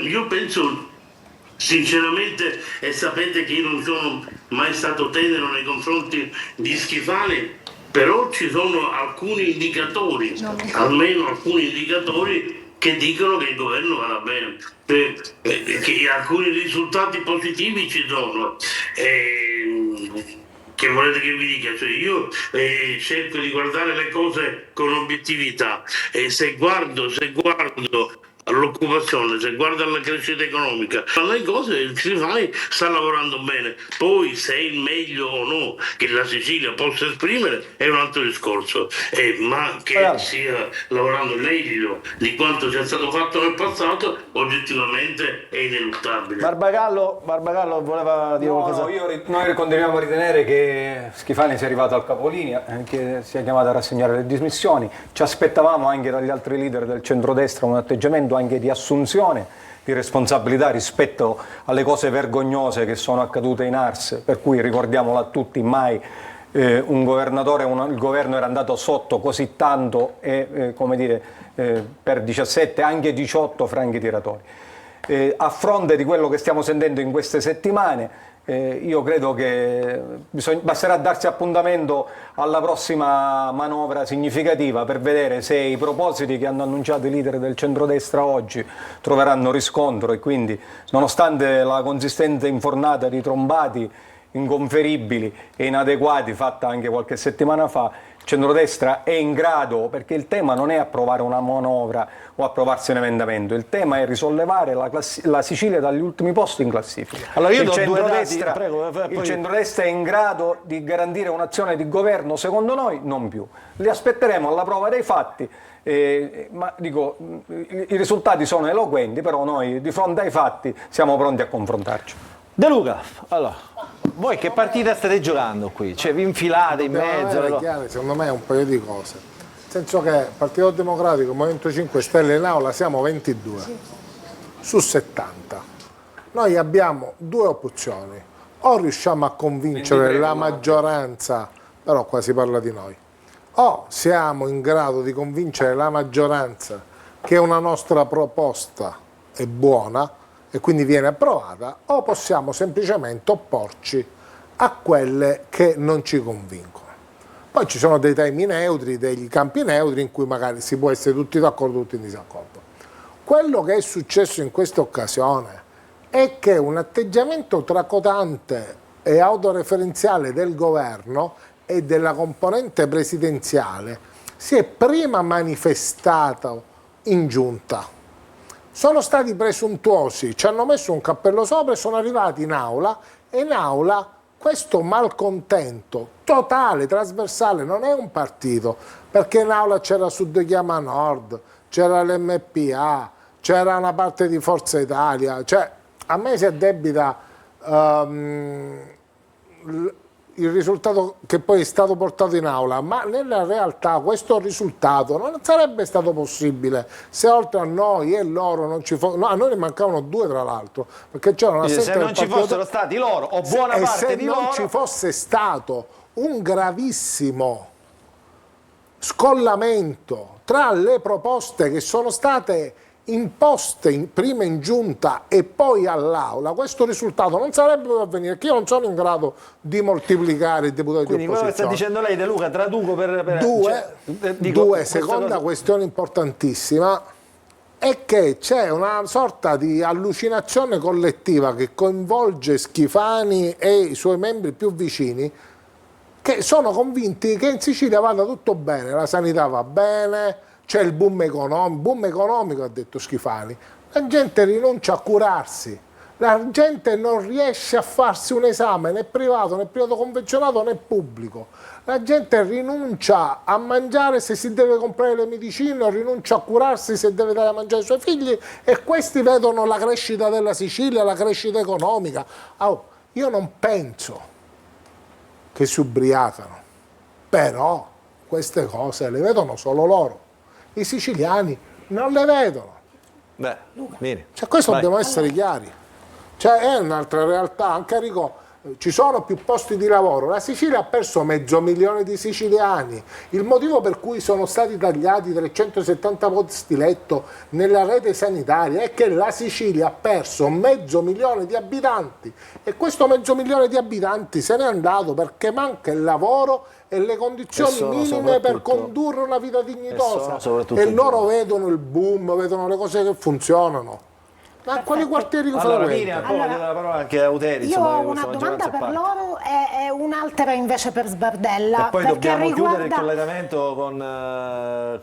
io penso sinceramente, e sapete che io non sono mai stato tenero nei confronti di Schifani, però ci sono alcuni indicatori, almeno alcuni indicatori che dicono che il governo va bene, che alcuni risultati positivi ci sono. Che volete che vi dica? Cioè io cerco di guardare le cose con obiettività e se guardo all'occupazione, se guarda alla crescita economica, alle cose il Schifani sta lavorando bene. Poi se è il meglio o no che la Sicilia possa esprimere è un altro discorso, ma che stia lavorando meglio di quanto sia stato fatto nel passato oggettivamente è ineluttabile. Barbagallo voleva dire qualcosa? Noi continuiamo a ritenere che Schifani sia arrivato al capolinea, che sia chiamato a rassegnare le dimissioni. Ci aspettavamo anche dagli altri leader del centrodestra un atteggiamento anche di assunzione di responsabilità rispetto alle cose vergognose che sono accadute in Ars, per cui ricordiamolo a tutti, mai un governatore, il governo era andato sotto così tanto e come dire, per 17, anche 18 franchi tiratori. A fronte di quello che stiamo sentendo in queste settimane, io credo che basterà darsi appuntamento alla prossima manovra significativa per vedere se i propositi che hanno annunciato i leader del centrodestra oggi troveranno riscontro e quindi, nonostante la consistente infornata di trombati inconferibili e inadeguati fatta anche qualche settimana fa, il centrodestra è in grado, perché il tema non è approvare una manovra o approvarsi un emendamento, il tema è risollevare la Sicilia dagli ultimi posti in classifica. Allora io il centrodestra è in grado di garantire un'azione di governo, secondo noi non più. Li aspetteremo alla prova dei fatti, ma dico, i risultati sono eloquenti, però noi di fronte ai fatti siamo pronti a confrontarci. De Luca, allora, voi che partita state giocando qui? Cioè vi infilate in mezzo? Chiaro, secondo me è un paio di cose. Nel senso che Partito Democratico, Movimento 5 Stelle in aula siamo 22 su 70. Noi abbiamo due opzioni. O riusciamo a convincere la maggioranza, però qua si parla di noi, o siamo in grado di convincere la maggioranza che una nostra proposta è buona e quindi viene approvata, o possiamo semplicemente opporci a quelle che non ci convincono. Poi ci sono dei temi neutri, degli campi neutri in cui magari si può essere tutti d'accordo, tutti in disaccordo. Quello che è successo in questa occasione è che un atteggiamento tracotante e autoreferenziale del governo e della componente presidenziale si è prima manifestato in giunta. Sono stati presuntuosi, ci hanno messo un cappello sopra e sono arrivati in aula, e in aula questo malcontento totale, trasversale, non è un partito, perché in aula c'era Sud Chiama Nord, c'era l'MPA, c'era una parte di Forza Italia, cioè a me si addebita il risultato che poi è stato portato in aula, ma nella realtà questo risultato non sarebbe stato possibile se oltre a noi e loro non ci fossero, a noi ne mancavano due tra l'altro, perché c'era una se non ci fossero stati loro o buona parte di loro, se non ci fosse stato un gravissimo scollamento tra le proposte che sono state imposte prima in giunta e poi all'aula, questo risultato non sarebbe dovuto avvenire, che io non sono in grado di moltiplicare i deputati quindi di opposizione. Quello che sta dicendo lei, De Luca, traduco per seconda questione importantissima è che c'è una sorta di allucinazione collettiva che coinvolge Schifani e i suoi membri più vicini, che sono convinti che in Sicilia vada tutto bene, la sanità va bene, c'è il boom economico, ha detto Schifani, la gente rinuncia a curarsi, la gente non riesce a farsi un esame né privato convenzionato né pubblico, la gente rinuncia a mangiare se si deve comprare le medicine, o rinuncia a curarsi se deve dare a mangiare ai suoi figli, e questi vedono la crescita della Sicilia, la crescita economica. Io non penso che si ubriacano, però queste cose le vedono solo loro. I siciliani non le vedono. Bene. Cioè, questo dobbiamo essere chiari. Cioè, è un'altra realtà. Anche Enrico ci sono più posti di lavoro. La Sicilia ha perso 500.000 di siciliani. Il motivo per cui sono stati tagliati 370 posti letto nella rete sanitaria è che la Sicilia ha perso 500.000 di abitanti e questo 500.000 di abitanti se n'è andato perché manca il lavoro e le condizioni minime per condurre una vita dignitosa. E loro vedono il boom, vedono le cose che funzionano. Ma quali quartieri che allora, frequentano? poi allora, la parola anche a Auteri. Io ho una domanda per loro e un'altra invece per Sbardella. E poi perché dobbiamo chiudere il collegamento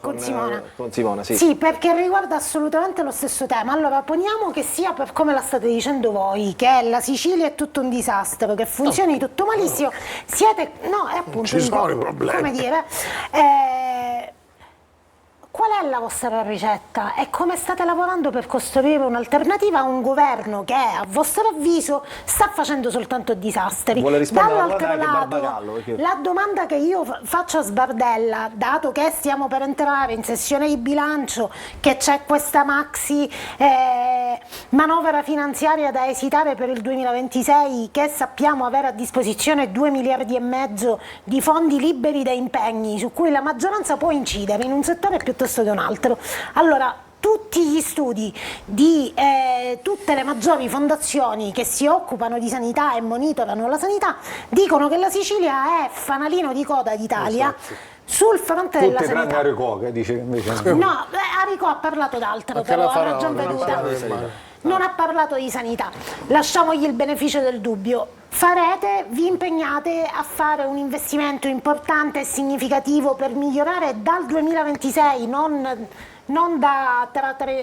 con Simona. Con Simona, sì. Sì, perché riguarda assolutamente lo stesso tema. Allora, poniamo che sia per come la state dicendo voi, che la Sicilia è tutto un disastro, che funzioni tutto malissimo. Siete... No, è appunto... Ci sono i problemi. Come dire... Qual è la vostra ricetta e come state lavorando per costruire un'alternativa a un governo che, a vostro avviso, sta facendo soltanto disastri? Vuole rispondere alla Dall'altro domanda anche lato, Barbagallo, perché... la domanda che io faccio a Sbardella, dato che stiamo per entrare in sessione di bilancio, che c'è questa maxi manovra finanziaria da esitare per il 2026, che sappiamo avere a disposizione 2,5 miliardi di fondi liberi da impegni, su cui la maggioranza può incidere in un settore piuttosto che un altro. Allora, tutti gli studi di tutte le maggiori fondazioni che si occupano di sanità e monitorano la sanità dicono che la Sicilia è fanalino di coda d'Italia sul fronte della sanità. Tranne Aricò, che dice invece... No, Aricò ha parlato d'altro, però ha ragione veduta. Non ha parlato di sanità. Lasciamogli il beneficio del dubbio. Vi impegnate a fare un investimento importante e significativo per migliorare dal 2026, non tra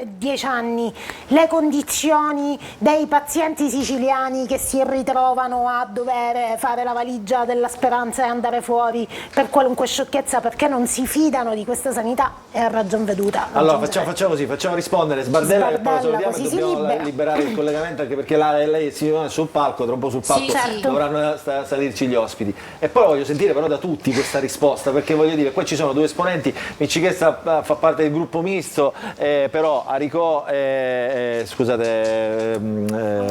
10 anni, le condizioni dei pazienti siciliani che si ritrovano a dover fare la valigia della speranza e andare fuori per qualunque sciocchezza perché non si fidano di questa sanità, è a ragion veduta. Allora facciamo così, facciamo rispondere Sbardella e poi salutiamo e dobbiamo liberare il collegamento anche perché lei si è sul palco, tra un po' sul palco dovranno salirci gli ospiti. E poi voglio sentire però da tutti questa risposta, perché voglio dire, qua ci sono due esponenti, Miccichessa fa parte del gruppo misto, però Aricò,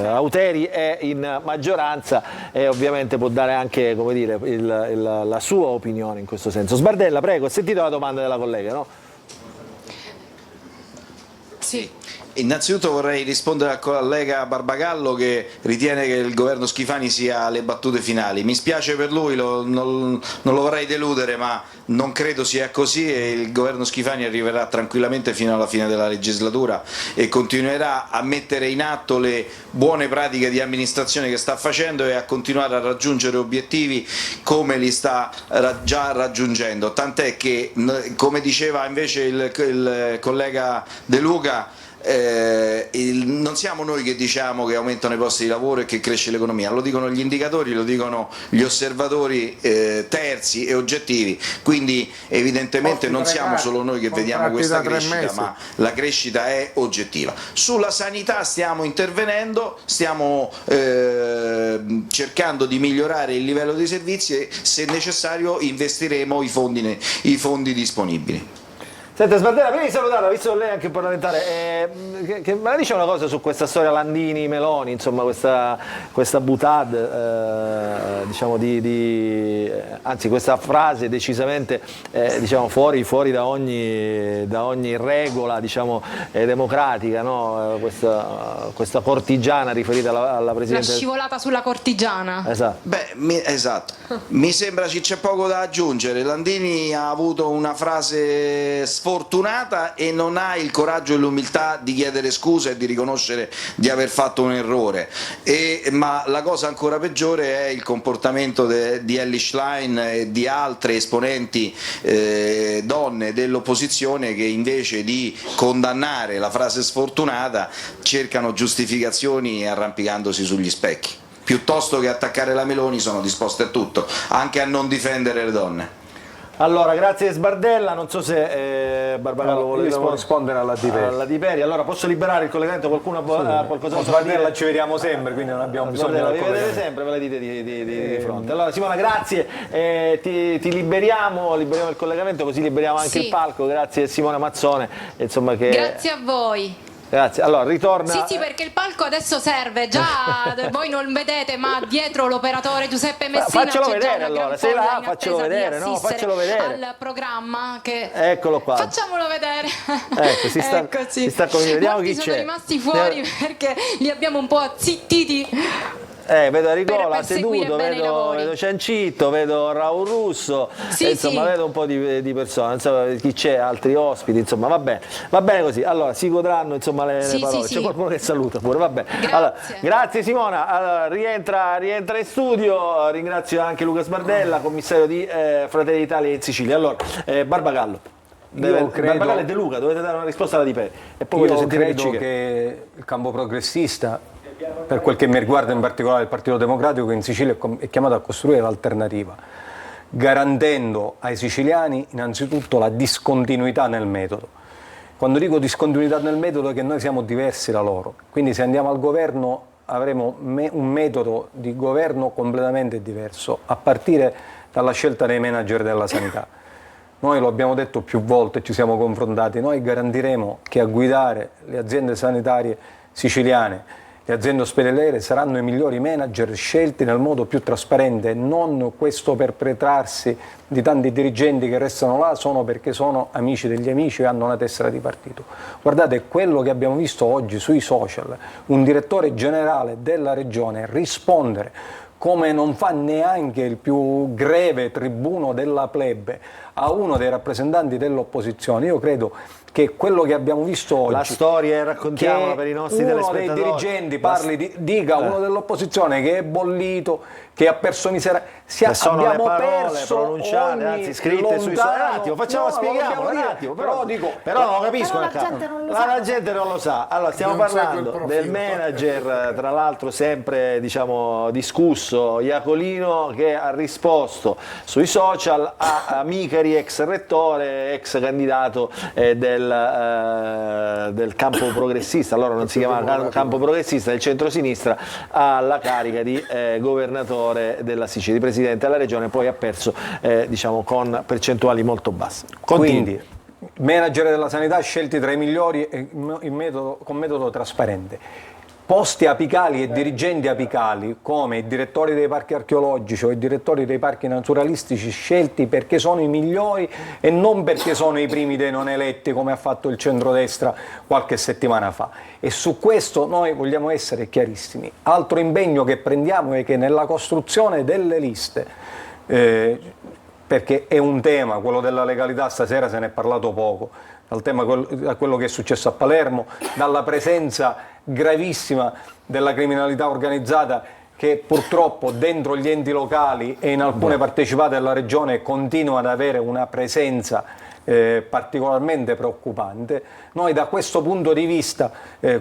Auteri è in maggioranza e ovviamente può dare anche, come dire, la sua opinione in questo senso. Sbardella, prego, ha sentito la domanda della collega, no? Sì. Innanzitutto vorrei rispondere al collega Barbagallo che ritiene che il governo Schifani sia alle battute finali. Mi spiace per lui, non lo vorrei deludere, ma non credo sia così e il governo Schifani arriverà tranquillamente fino alla fine della legislatura e continuerà a mettere in atto le buone pratiche di amministrazione che sta facendo e a continuare a raggiungere obiettivi come li sta già raggiungendo. Tant'è che, come diceva invece il collega De Luca, non siamo noi che diciamo che aumentano i posti di lavoro e che cresce l'economia, lo dicono gli indicatori, lo dicono gli osservatori terzi e oggettivi, quindi evidentemente non siamo solo noi che vediamo questa crescita, ma la crescita è oggettiva. Sulla sanità stiamo intervenendo, stiamo cercando di migliorare il livello dei servizi e se necessario investiremo i fondi disponibili. Senta Sbardella, prima di salutarla, visto che lei è anche parlamentare, ma dice una cosa su questa storia Landini-Meloni, insomma questa boutade, diciamo anzi questa frase decisamente diciamo fuori da ogni regola, diciamo, democratica, no? Questa cortigiana riferita alla Presidente. La scivolata sulla cortigiana. Esatto. Esatto. Mi sembra che c'è poco da aggiungere. Landini ha avuto una frase sfortunata e non ha il coraggio e l'umiltà di chiedere scusa e di riconoscere di aver fatto un errore, ma la cosa ancora peggiore è il comportamento di Elly Schlein e di altre esponenti donne dell'opposizione che invece di condannare la frase sfortunata cercano giustificazioni arrampicandosi sugli specchi. Piuttosto che attaccare la Meloni sono disposte a tutto, anche a non difendere le donne. Allora, grazie Sbardella, non so se Barbagallo vuole rispondere alla Di Peri. Allora, posso liberare il collegamento? Qualcuno ha qualcosa da dire? Sbardella ci vediamo sempre, quindi non abbiamo bisogno di vedere sempre, ve la dite di fronte. Allora, Simona, grazie, ti liberiamo il collegamento, così liberiamo anche il palco. Grazie Simona Mazzone. Insomma, grazie a voi. Grazie. Allora, ritorna... Sì, perché il palco adesso serve, già voi non vedete, ma dietro l'operatore Giuseppe Messina faccelo c'è vedere, già una allora, gran sei là, folla in faccelo attesa di vedere, no, assistere faccelo vedere. al programma che... Eccolo qua. Facciamolo vedere. Ecco, si sta, Eccoci. si sta vediamo Molti chi sono c'è. rimasti fuori perché li abbiamo un po' azzittiti. Vedo Ricola per seguire seduto, bene i lavori. vedo Ciancitto, vedo Raul Russo, Sì, insomma sì. vedo un po' di persone, insomma, chi c'è, altri ospiti, insomma va bene così. Allora si godranno insomma le Sì, parole. sì, C'è sì. qualcuno che saluta pure, va bene. Grazie. Allora, grazie Simona, allora, rientra in studio, ringrazio anche Luca Sbardella, commissario di Fratelli d'Italia in Sicilia. Allora, Barbagallo. Barbagallo e De Luca, dovete dare una risposta alla Di Peri. E poi voglio Io sentire credo che il campo progressista, per quel che mi riguarda in particolare il Partito Democratico, in Sicilia è chiamato a costruire l'alternativa, garantendo ai siciliani innanzitutto la discontinuità nel metodo. Quando dico discontinuità nel metodo è che noi siamo diversi da loro, quindi se andiamo al governo avremo un metodo di governo completamente diverso, a partire dalla scelta dei manager della sanità. Noi lo abbiamo detto più volte, ci siamo confrontati, noi garantiremo che a guidare le aziende sanitarie siciliane, le aziende ospedaliere saranno i migliori manager scelti nel modo più trasparente, non questo perpetrarsi di tanti dirigenti che restano là solo perché sono amici degli amici e hanno una tessera di partito. Guardate, quello che abbiamo visto oggi sui social, un direttore generale della regione rispondere come non fa neanche il più greve tribuno della plebe a uno dei rappresentanti dell'opposizione, io credo che quello che abbiamo visto oggi, la storia raccontiamola per i nostri telespettatori, uno dei dirigenti dica a uno dell'opposizione che è bollito, che ha perso miseria, sono le abbiamo parole perso pronunciate, ogni anzi scritte sui social. Un attimo, facciamo spieghiamolo un attimo, però non lo capisco, la gente non lo la gente non lo sa. Allora stiamo parlando del manager, tra l'altro sempre diciamo discusso, Iacolino, che ha risposto sui social a Micari, ex rettore, ex candidato del campo progressista, allora non si chiama campo progressista, del centrosinistra, alla carica di governatore della Sicilia, di presidente della regione, poi ha perso diciamo con percentuali molto basse. Quindi manager della sanità scelti tra i migliori con metodo trasparente, posti apicali e dirigenti apicali come i direttori dei parchi archeologici o i direttori dei parchi naturalistici scelti perché sono i migliori e non perché sono i primi dei non eletti come ha fatto il centrodestra qualche settimana fa. E su questo noi vogliamo essere chiarissimi. Altro impegno che prendiamo è che nella costruzione delle liste, perché è un tema, quello della legalità, stasera se ne è parlato poco, dal tema da quello che è successo a Palermo, dalla presenza gravissima della criminalità organizzata che purtroppo dentro gli enti locali e in alcune partecipate della regione continua ad avere una presenza particolarmente preoccupante. Noi da questo punto di vista,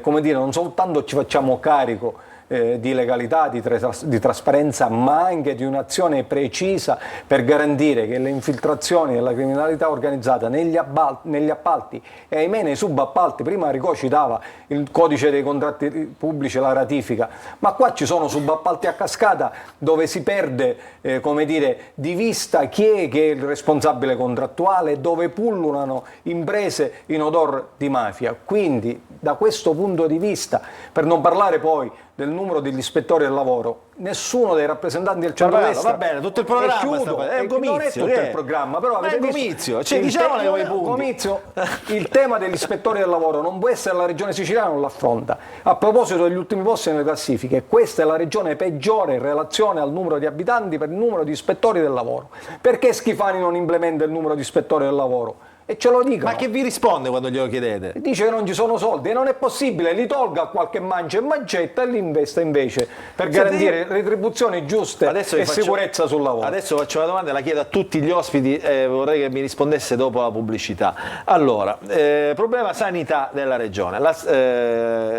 come dire, non soltanto ci facciamo carico di legalità, di trasparenza, ma anche di un'azione precisa per garantire che le infiltrazioni della criminalità organizzata negli appalti e ahimè nei subappalti, prima Rico citava il codice dei contratti pubblici, la ratifica, ma qua ci sono subappalti a cascata dove si perde come dire, di vista chi è che è il responsabile contrattuale, dove pullulano imprese in odor di mafia. Quindi da questo punto di vista, per non parlare poi del numero degli ispettori del lavoro, nessuno dei rappresentanti del centrodestra, va bene, tutto il programma è un comizio, non è tutto il programma, però avete visto comizio, cioè, diciamole come punti. Comizio, il tema degli ispettori del lavoro non può essere la regione siciliana, non l'affronta. A proposito degli ultimi posti nelle classifiche, questa è la regione peggiore in relazione al numero di abitanti per il numero di ispettori del lavoro. Perché Schifani non implementa il numero di ispettori del lavoro? E ce lo dicono. Ma che vi risponde quando glielo chiedete? Dice che non ci sono soldi e non è possibile, li tolga a qualche mancia e mancetta e li investa invece per garantire retribuzioni giuste e sicurezza sul lavoro. Adesso faccio una domanda e la chiedo a tutti gli ospiti, vorrei che mi rispondesse dopo la pubblicità. Allora, problema sanità della regione.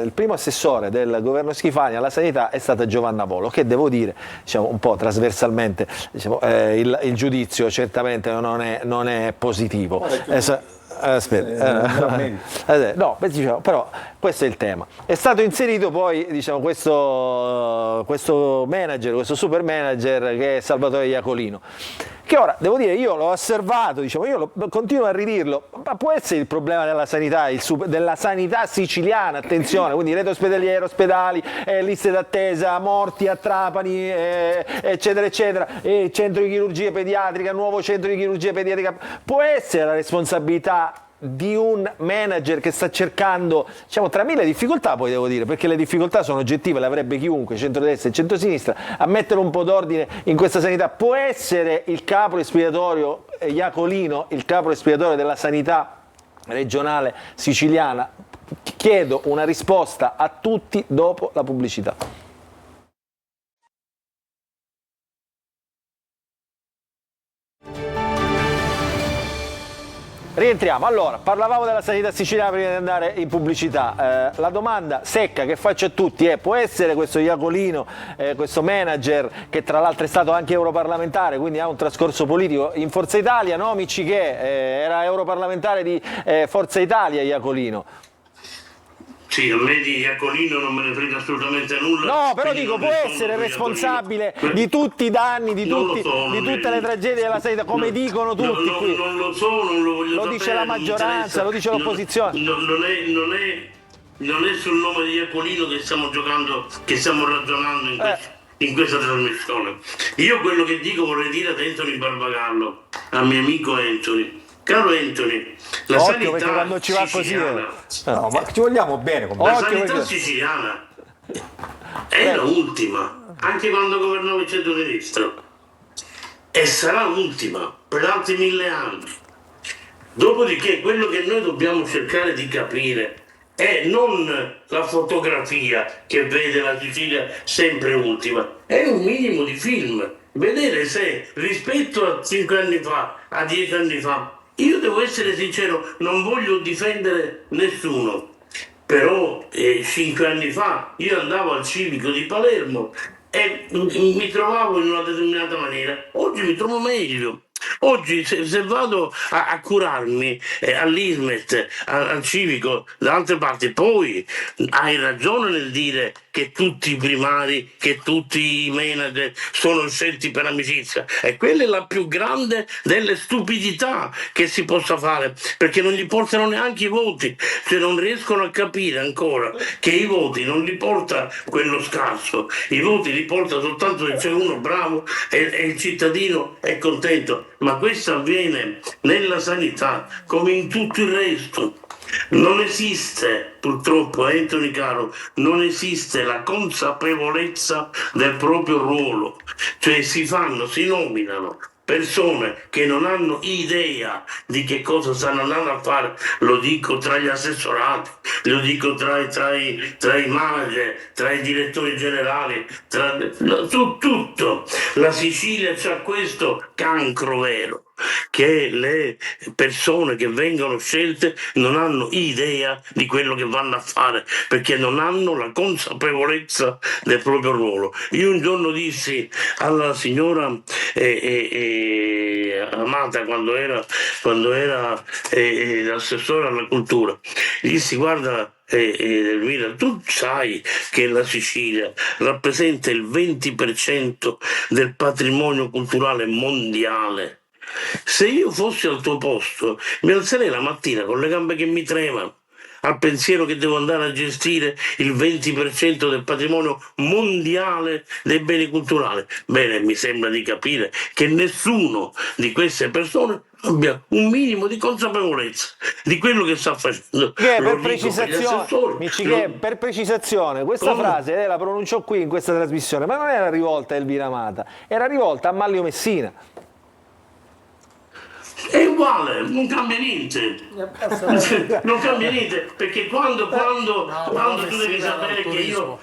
Il primo assessore del governo Schifani alla sanità è stata Giovanna Volo, che devo dire, diciamo, un po' trasversalmente, diciamo, il giudizio certamente non è positivo. No, diciamo, però questo è il tema. È stato inserito poi, diciamo, questo manager, questo super manager che è Salvatore Iacolino. che ora, devo dire, io l'ho osservato, diciamo, continuo a ridirlo, ma può essere il problema della sanità, della sanità siciliana, attenzione, quindi rete ospedaliera, ospedali, liste d'attesa, morti a Trapani, eccetera, eccetera, centro di chirurgia pediatrica, nuovo centro di chirurgia pediatrica, può essere la responsabilità di un manager che sta cercando, diciamo, tra mille difficoltà, poi devo dire, perché le difficoltà sono oggettive, le avrebbe chiunque, centrodestra e centrosinistra, a mettere un po' d'ordine in questa sanità. Può essere il capo espiatorio Iacolino, il capo espiatorio della sanità regionale siciliana? Chiedo una risposta a tutti dopo la pubblicità. Rientriamo, allora, parlavamo della sanità siciliana prima di andare in pubblicità, la domanda secca che faccio a tutti è: può essere questo Iacolino, questo manager che tra l'altro è stato anche europarlamentare, quindi ha un trascorso politico in Forza Italia, no Miccichè, era europarlamentare di Forza Italia Iacolino? Sì, a me di Iacolino non me ne frega assolutamente nulla. No, però dico, può essere responsabile di tutti i danni, di tutte le tragedie della sanità, come dicono tutti qui. Non lo so, non lo voglio sapere. Lo dice la maggioranza, lo dice l'opposizione. Non è sul nome di Iacolino che stiamo giocando, che stiamo ragionando in questa trasmissione. Io quello che dico vorrei dire ad Anthony Barbagallo, al mio amico Anthony. Caro Anthony, la sanità perché quando ci va siciliana, così, no, ma ci vogliamo bene. La sanità siciliana è l'ultima, anche quando governava il centro-sinistra, e sarà l'ultima per altri 1000 anni. Dopodiché quello che noi dobbiamo cercare di capire è non la fotografia che vede la Sicilia sempre ultima, è un minimo di film, vedere se rispetto a 5 anni fa, a 10 anni fa, io devo essere sincero, non voglio difendere nessuno, però 5 anni fa io andavo al civico di Palermo e mi trovavo in una determinata maniera, oggi mi trovo meglio. Oggi se vado a curarmi all'Ismet, al civico, da altre parti, poi hai ragione nel dire che tutti i primari, che tutti i manager sono scelti per amicizia, e quella è la più grande delle stupidità che si possa fare, perché non gli portano neanche i voti, cioè non riescono a capire ancora che i voti non li porta quello scarso, i voti li porta soltanto se c'è uno bravo e il cittadino è contento. Ma questo avviene nella sanità come in tutto il resto. Non esiste, purtroppo, Anthony caro, non esiste la consapevolezza del proprio ruolo, cioè si nominano persone che non hanno idea di che cosa stanno andando a fare, lo dico tra gli assessorati, lo dico tra i manager, tra i direttori generali, tutto. La Sicilia c'ha questo cancro vero, che le persone che vengono scelte non hanno idea di quello che vanno a fare, perché non hanno la consapevolezza del proprio ruolo. Io un giorno dissi alla signora Amata, quando era l'assessore alla cultura, gli dissi: guarda Elvira, tu sai che la Sicilia rappresenta il 20% del patrimonio culturale mondiale. Se io fossi al tuo posto mi alzerei la mattina con le gambe che mi tremano al pensiero che devo andare a gestire il 20% del patrimonio mondiale dei beni culturali. Bene, mi sembra di capire che nessuno di queste persone abbia un minimo di consapevolezza di quello che sta facendo. Per precisazione, questa frase lei la pronunciò qui in questa trasmissione, ma non era rivolta a Elvira Amata, era rivolta a Manlio Messina. È uguale, non cambia niente. Non cambia niente, perché quando tu devi sapere che io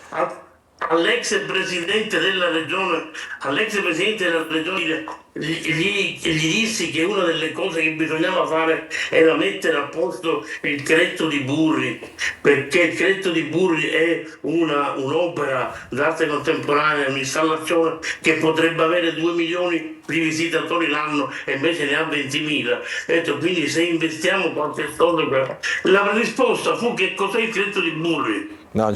all'ex presidente della regione gli dissi che una delle cose che bisognava fare era mettere a posto il cretto di Burri, perché il Credito di Burri è un'opera d'arte contemporanea, un'installazione che potrebbe avere 2 milioni di visitatori l'anno e invece ne ha 20.000. Quindi se investiamo qualche soldo, la risposta fu: che cos'è il Credito di Burri? No,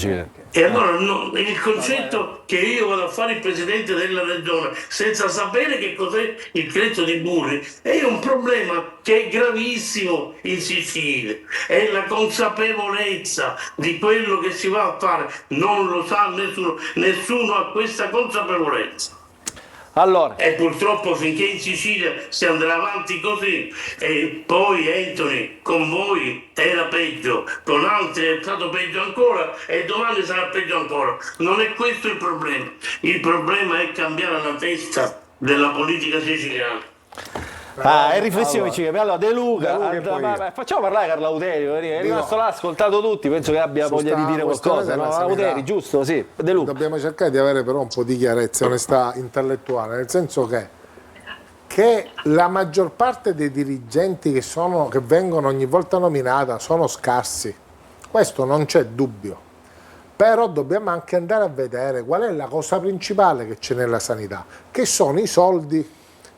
E allora il concetto che io vado a fare il presidente della regione senza sapere che cos'è il Credito di Burri è un problema che è gravissimo in Sicilia. È la consapevolezza di quello che si va a fare, non lo sa nessuno ha questa consapevolezza. Allora, E purtroppo finché in Sicilia si andrà avanti così, e poi Anthony con voi era peggio, con altri è stato peggio ancora e domani sarà peggio ancora. Non è questo il problema è cambiare la testa della politica siciliana. è riflessione, allora De Luca, De Luca facciamo parlare Carlo Auterio, è rimasto là, ha ascoltato tutti, penso che abbia voglia di dire qualcosa, no? Auteri, giusto? Sì, De Luca. Dobbiamo cercare di avere però un po' di chiarezza e onestà intellettuale, nel senso che la maggior parte dei dirigenti che vengono ogni volta nominata sono scarsi, questo non c'è dubbio, però dobbiamo anche andare a vedere qual è la cosa principale che c'è nella sanità, che sono i soldi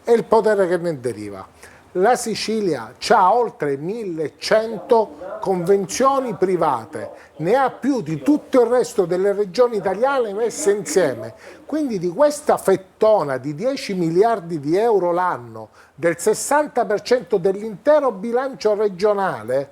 e il potere che ne deriva. La Sicilia ha oltre 1100 convenzioni private, ne ha più di tutto il resto delle regioni italiane messe insieme. Quindi di questa fettona di 10 miliardi di euro l'anno, del 60% dell'intero bilancio regionale,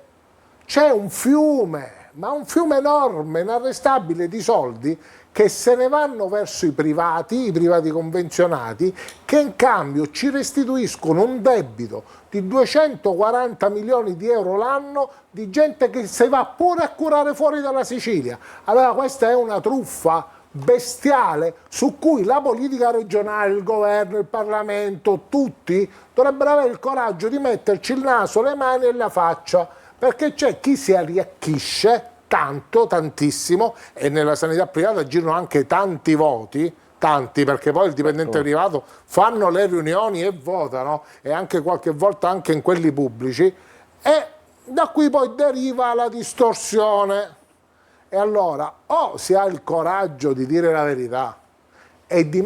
c'è un fiume, ma un fiume enorme, inarrestabile di soldi che se ne vanno verso i privati convenzionati, che in cambio ci restituiscono un debito di 240 milioni di euro l'anno di gente che si va pure a curare fuori dalla Sicilia. Allora questa è una truffa bestiale su cui la politica regionale, il governo, il Parlamento, tutti dovrebbero avere il coraggio di metterci il naso, le mani e la faccia, perché c'è chi si arricchisce tantissimo, e nella sanità privata girano anche tanti voti, perché poi il dipendente privato fanno le riunioni e votano, e anche qualche volta anche in quelli pubblici, e da qui poi deriva la distorsione. E allora o si ha il coraggio di dire la verità e di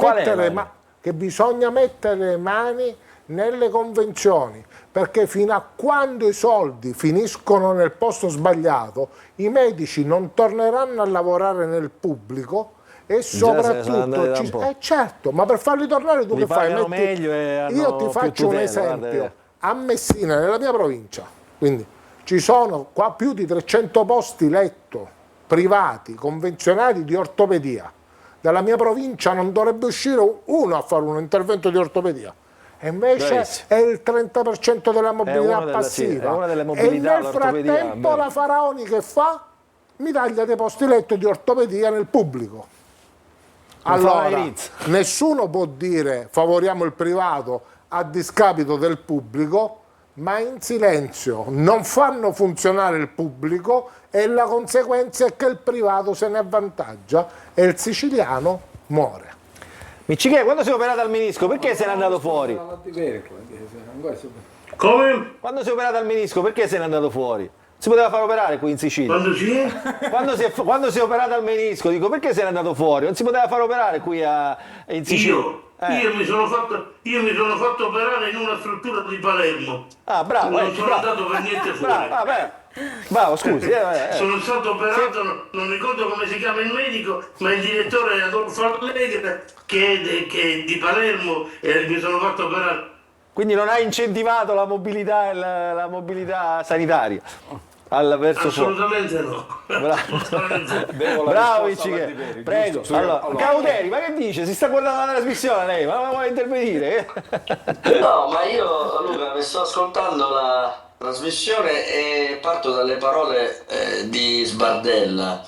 che bisogna mettere le mani nelle convenzioni, perché fino a quando i soldi finiscono nel posto sbagliato i medici non torneranno a lavorare nel pubblico e soprattutto certo, ma per farli tornare tu che fai? Io ti faccio un esempio, a Messina, nella mia provincia, quindi ci sono qua più di 300 posti letto privati, convenzionati di ortopedia. Dalla mia provincia non dovrebbe uscire uno a fare un intervento di ortopedia. E invece è il 30% della mobilità passiva. E nel frattempo la Faraoni che fa? Mi taglia dei posti letto di ortopedia nel pubblico. Allora, nessuno può dire favoriamo il privato a discapito del pubblico, ma in silenzio non fanno funzionare il pubblico e la conseguenza è che il privato se ne avvantaggia e il siciliano muore. Miccichè, quando si è operato al menisco, perché se n'è andato fuori? Come? Quando si è operato al menisco, perché se n'è andato fuori? Si poteva far operare qui in Sicilia. Quando si è operato al menisco, dico, perché se n'è andato fuori? Non si poteva far operare qui in Sicilia? Io mi sono fatto operare in una struttura di Palermo. Ah, bravo. Non sono andato per niente fuori. Bravo, scusi. Sono stato operato, non ricordo come si chiama il medico, ma il direttore è Adolfo Allegra, che è di Palermo, e mi sono fatto operare. Quindi non ha incentivato la mobilità sanitaria? Assolutamente no. Bravo Miccichè, prego. Allora, Cauteri, ma che dice? Si sta guardando la trasmissione lei? Ma vuole intervenire? No, ma io, Luca, mi sto ascoltando la trasmissione e parto dalle parole di Sbardella,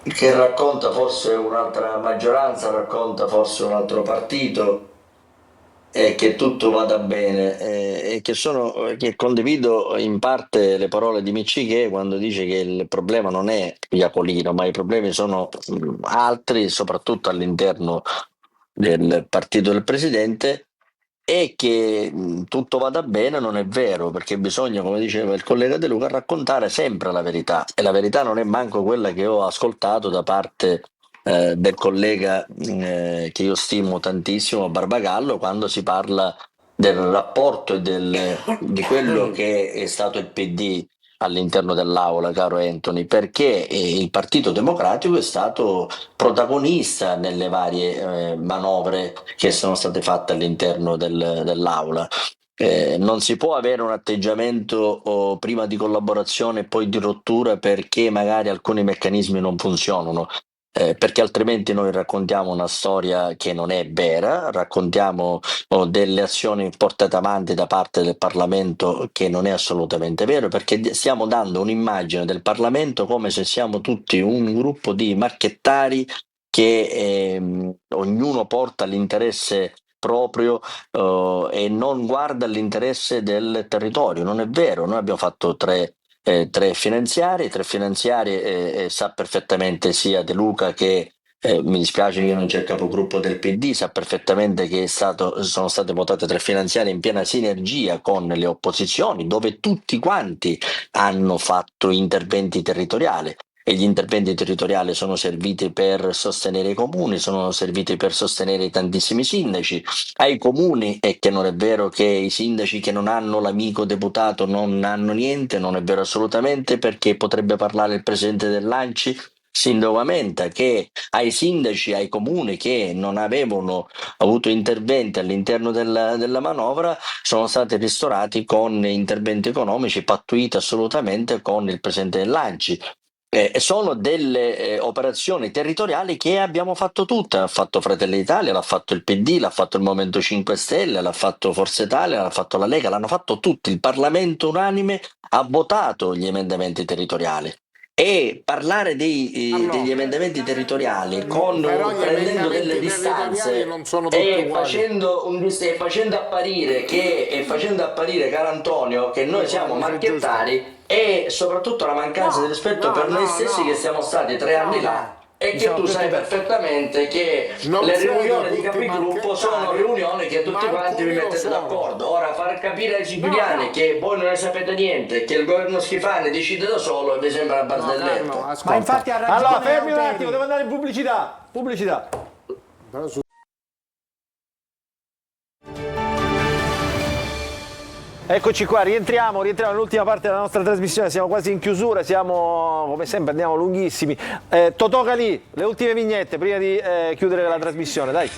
che racconta forse un'altra maggioranza, racconta forse un altro partito, e che tutto vada bene, e che condivido in parte le parole di Miccichè quando dice che il problema non è Iacolino, ma i problemi sono altri, soprattutto all'interno del partito del presidente, e che tutto vada bene non è vero, perché bisogna, come diceva il collega De Luca, raccontare sempre la verità, e la verità non è manco quella che ho ascoltato da parte del collega che io stimo tantissimo, Barbagallo, quando si parla del rapporto e di quello che è stato il PD all'interno dell'aula, caro Anthony, perché il Partito Democratico è stato protagonista nelle varie manovre che sono state fatte all'interno dell'aula. Non si può avere un atteggiamento prima di collaborazione e poi di rottura perché magari alcuni meccanismi non funzionano. Perché altrimenti noi raccontiamo una storia che non è vera, raccontiamo delle azioni portate avanti da parte del Parlamento che non è assolutamente vero, perché stiamo dando un'immagine del Parlamento come se siamo tutti un gruppo di marchettari che ognuno porta l'interesse proprio e non guarda l'interesse del territorio. Non è vero, noi abbiamo fatto tre finanziarie, sa perfettamente sia De Luca che mi dispiace che non c'è il capogruppo del PD, sa perfettamente che sono state votate 3 finanziarie in piena sinergia con le opposizioni, dove tutti quanti hanno fatto interventi territoriali. E gli interventi territoriali sono serviti per sostenere i comuni, sono serviti per sostenere i tantissimi sindaci. Ai comuni, e che non è vero che i sindaci che non hanno l'amico deputato non hanno niente, non è vero assolutamente, perché potrebbe parlare il presidente dell'ANCI, sindaco Amenta, che ai sindaci, ai comuni che non avevano avuto interventi all'interno della manovra sono stati ristorati con interventi economici pattuiti assolutamente con il presidente dell'ANCI. Sono delle operazioni territoriali che abbiamo fatto tutte, l'ha fatto Fratelli d'Italia, l'ha fatto il PD, l'ha fatto il Movimento 5 Stelle, l'ha fatto Forza Italia, l'ha fatto la Lega, l'hanno fatto tutti, il Parlamento unanime ha votato gli emendamenti territoriali. E parlare degli emendamenti territoriali prendendo delle distanze e facendo apparire, caro Antonio, che noi siamo marchettari, e soprattutto la mancanza di rispetto per noi stessi che siamo stati 3 anni là. E che tu sai perfettamente che le riunioni di capigruppo sono riunioni che tutti quanti vi mettete d'accordo. Ora, far capire ai siciliani che voi non ne sapete niente, che il governo Schifani decide da solo, vi sembra una barzelletta. Ma infatti ha ragione. Allora, fermi un Alteri. attimo, devo andare in pubblicità. Pubblicità. Eccoci qua, rientriamo nell'ultima parte della nostra trasmissione, siamo quasi in chiusura, siamo come sempre, andiamo lunghissimi. Totò Calì, le ultime vignette prima di chiudere la trasmissione, dai.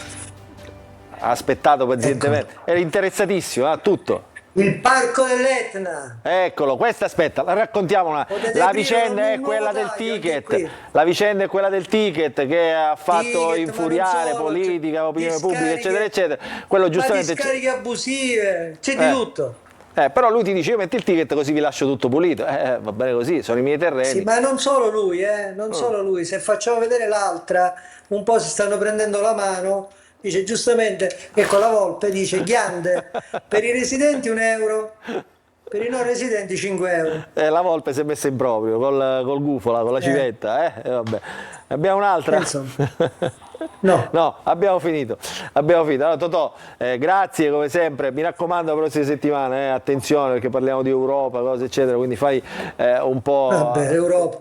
Ha aspettato pazientemente, era interessatissimo a tutto. Il parco dell'Etna. Eccolo, questa aspetta, raccontiamola. La vicenda è quella del ticket. La vicenda è quella del ticket che ha fatto infuriare politica, opinione pubblica, eccetera, eccetera. Quello giustamente. Ma discariche abusive, c'è di tutto. Però lui ti dice io metti il ticket così vi lascio tutto pulito, va bene così, sono i miei terreni. Sì, ma non solo lui, non solo lui, se facciamo vedere l'altra, un po' si stanno prendendo la mano, dice giustamente, ecco la Volpe dice ghiande, per i residenti €1, per i non residenti €5. La Volpe si è messa in proprio, col gufola, con la civetta, vabbè. Abbiamo un'altra? No, abbiamo finito. Allora Totò, grazie come sempre, mi raccomando la prossima settimana, attenzione perché parliamo di Europa, cose eccetera, quindi fai un po'... Vabbè, Europa.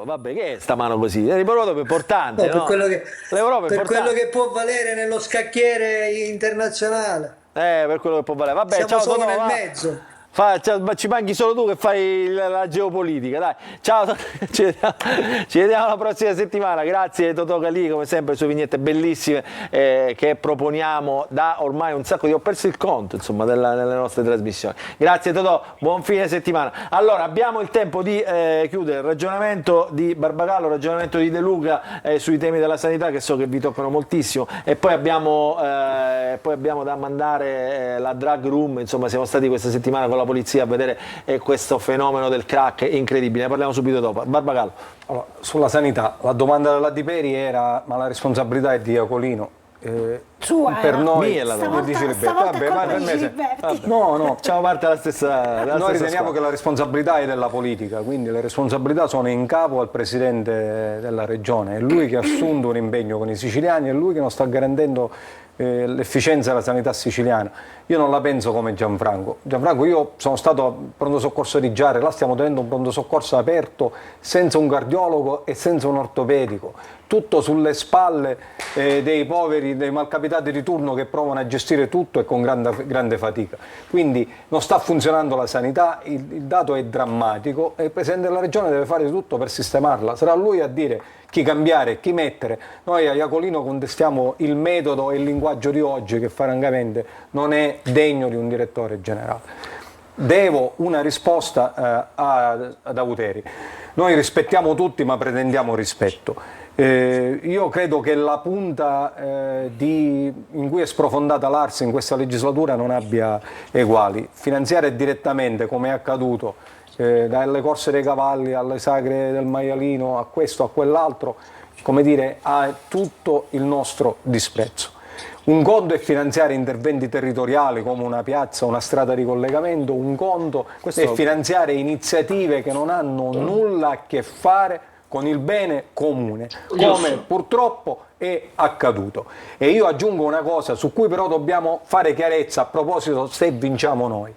Vabbè, che è sta mano così? L'Europa è importante, no? L'Europa è per importante. quello che può valere nello scacchiere internazionale. Per quello che può valere. Vabbè, siamo ciao solo Totò, nel mezzo. Ci manchi solo tu che fai la geopolitica, dai. Ciao, ci vediamo la prossima settimana. Grazie Totò Calì, come sempre, su vignette bellissime che proponiamo da ormai un sacco di... Ho perso il conto, insomma, nelle nostre trasmissioni. Grazie Totò, buon fine settimana. Allora, abbiamo il tempo di chiudere il ragionamento di Barbagallo, il ragionamento di De Luca sui temi della sanità, che so che vi toccano moltissimo, e poi abbiamo da mandare la drug room, insomma, siamo stati questa settimana con la polizia a vedere questo fenomeno del crack incredibile, ne parliamo subito dopo. Barbagallo. Allora, sulla sanità, la domanda della Di Peri era ma la responsabilità è di Iacolino. Sua per era. noi Mia è la Stavolta- dici Liberti. stavolta è Vabbè, colpa per di me se- Giliberti. vabbè. No, Facciamo parte della stessa noi riteniamo squadra. che la responsabilità è della politica, quindi le responsabilità sono in capo al Presidente della Regione, è lui che ha assunto un impegno con i siciliani, è lui che non sta garantendo l'efficienza della sanità siciliana. Io non la penso come Gianfranco. Gianfranco, io sono stato al pronto soccorso di Giare, là stiamo tenendo un pronto soccorso aperto senza un cardiologo e senza un ortopedico, tutto sulle spalle dei poveri, dei malcapitati di turno che provano a gestire tutto e con grande fatica. Quindi non sta funzionando la sanità, il dato è drammatico e il Presidente della Regione deve fare di tutto per sistemarla. Sarà lui a dire chi cambiare, chi mettere. Noi a Iacolino contestiamo il metodo e il linguaggio di oggi che francamente non è degno di un direttore generale. Devo una risposta ad Auteri. Noi rispettiamo tutti ma pretendiamo rispetto. Io credo che la punta in cui è sprofondata l'Ars in questa legislatura non abbia eguali. Finanziare direttamente, come è accaduto, dalle corse dei cavalli alle sagre del maialino a questo, a quell'altro, come dire, ha tutto il nostro disprezzo. Un conto è finanziare interventi territoriali come una piazza, una strada di collegamento, un conto è finanziare iniziative che non hanno nulla a che fare con il bene comune, come purtroppo è accaduto. E io aggiungo una cosa su cui però dobbiamo fare chiarezza a proposito se vinciamo noi.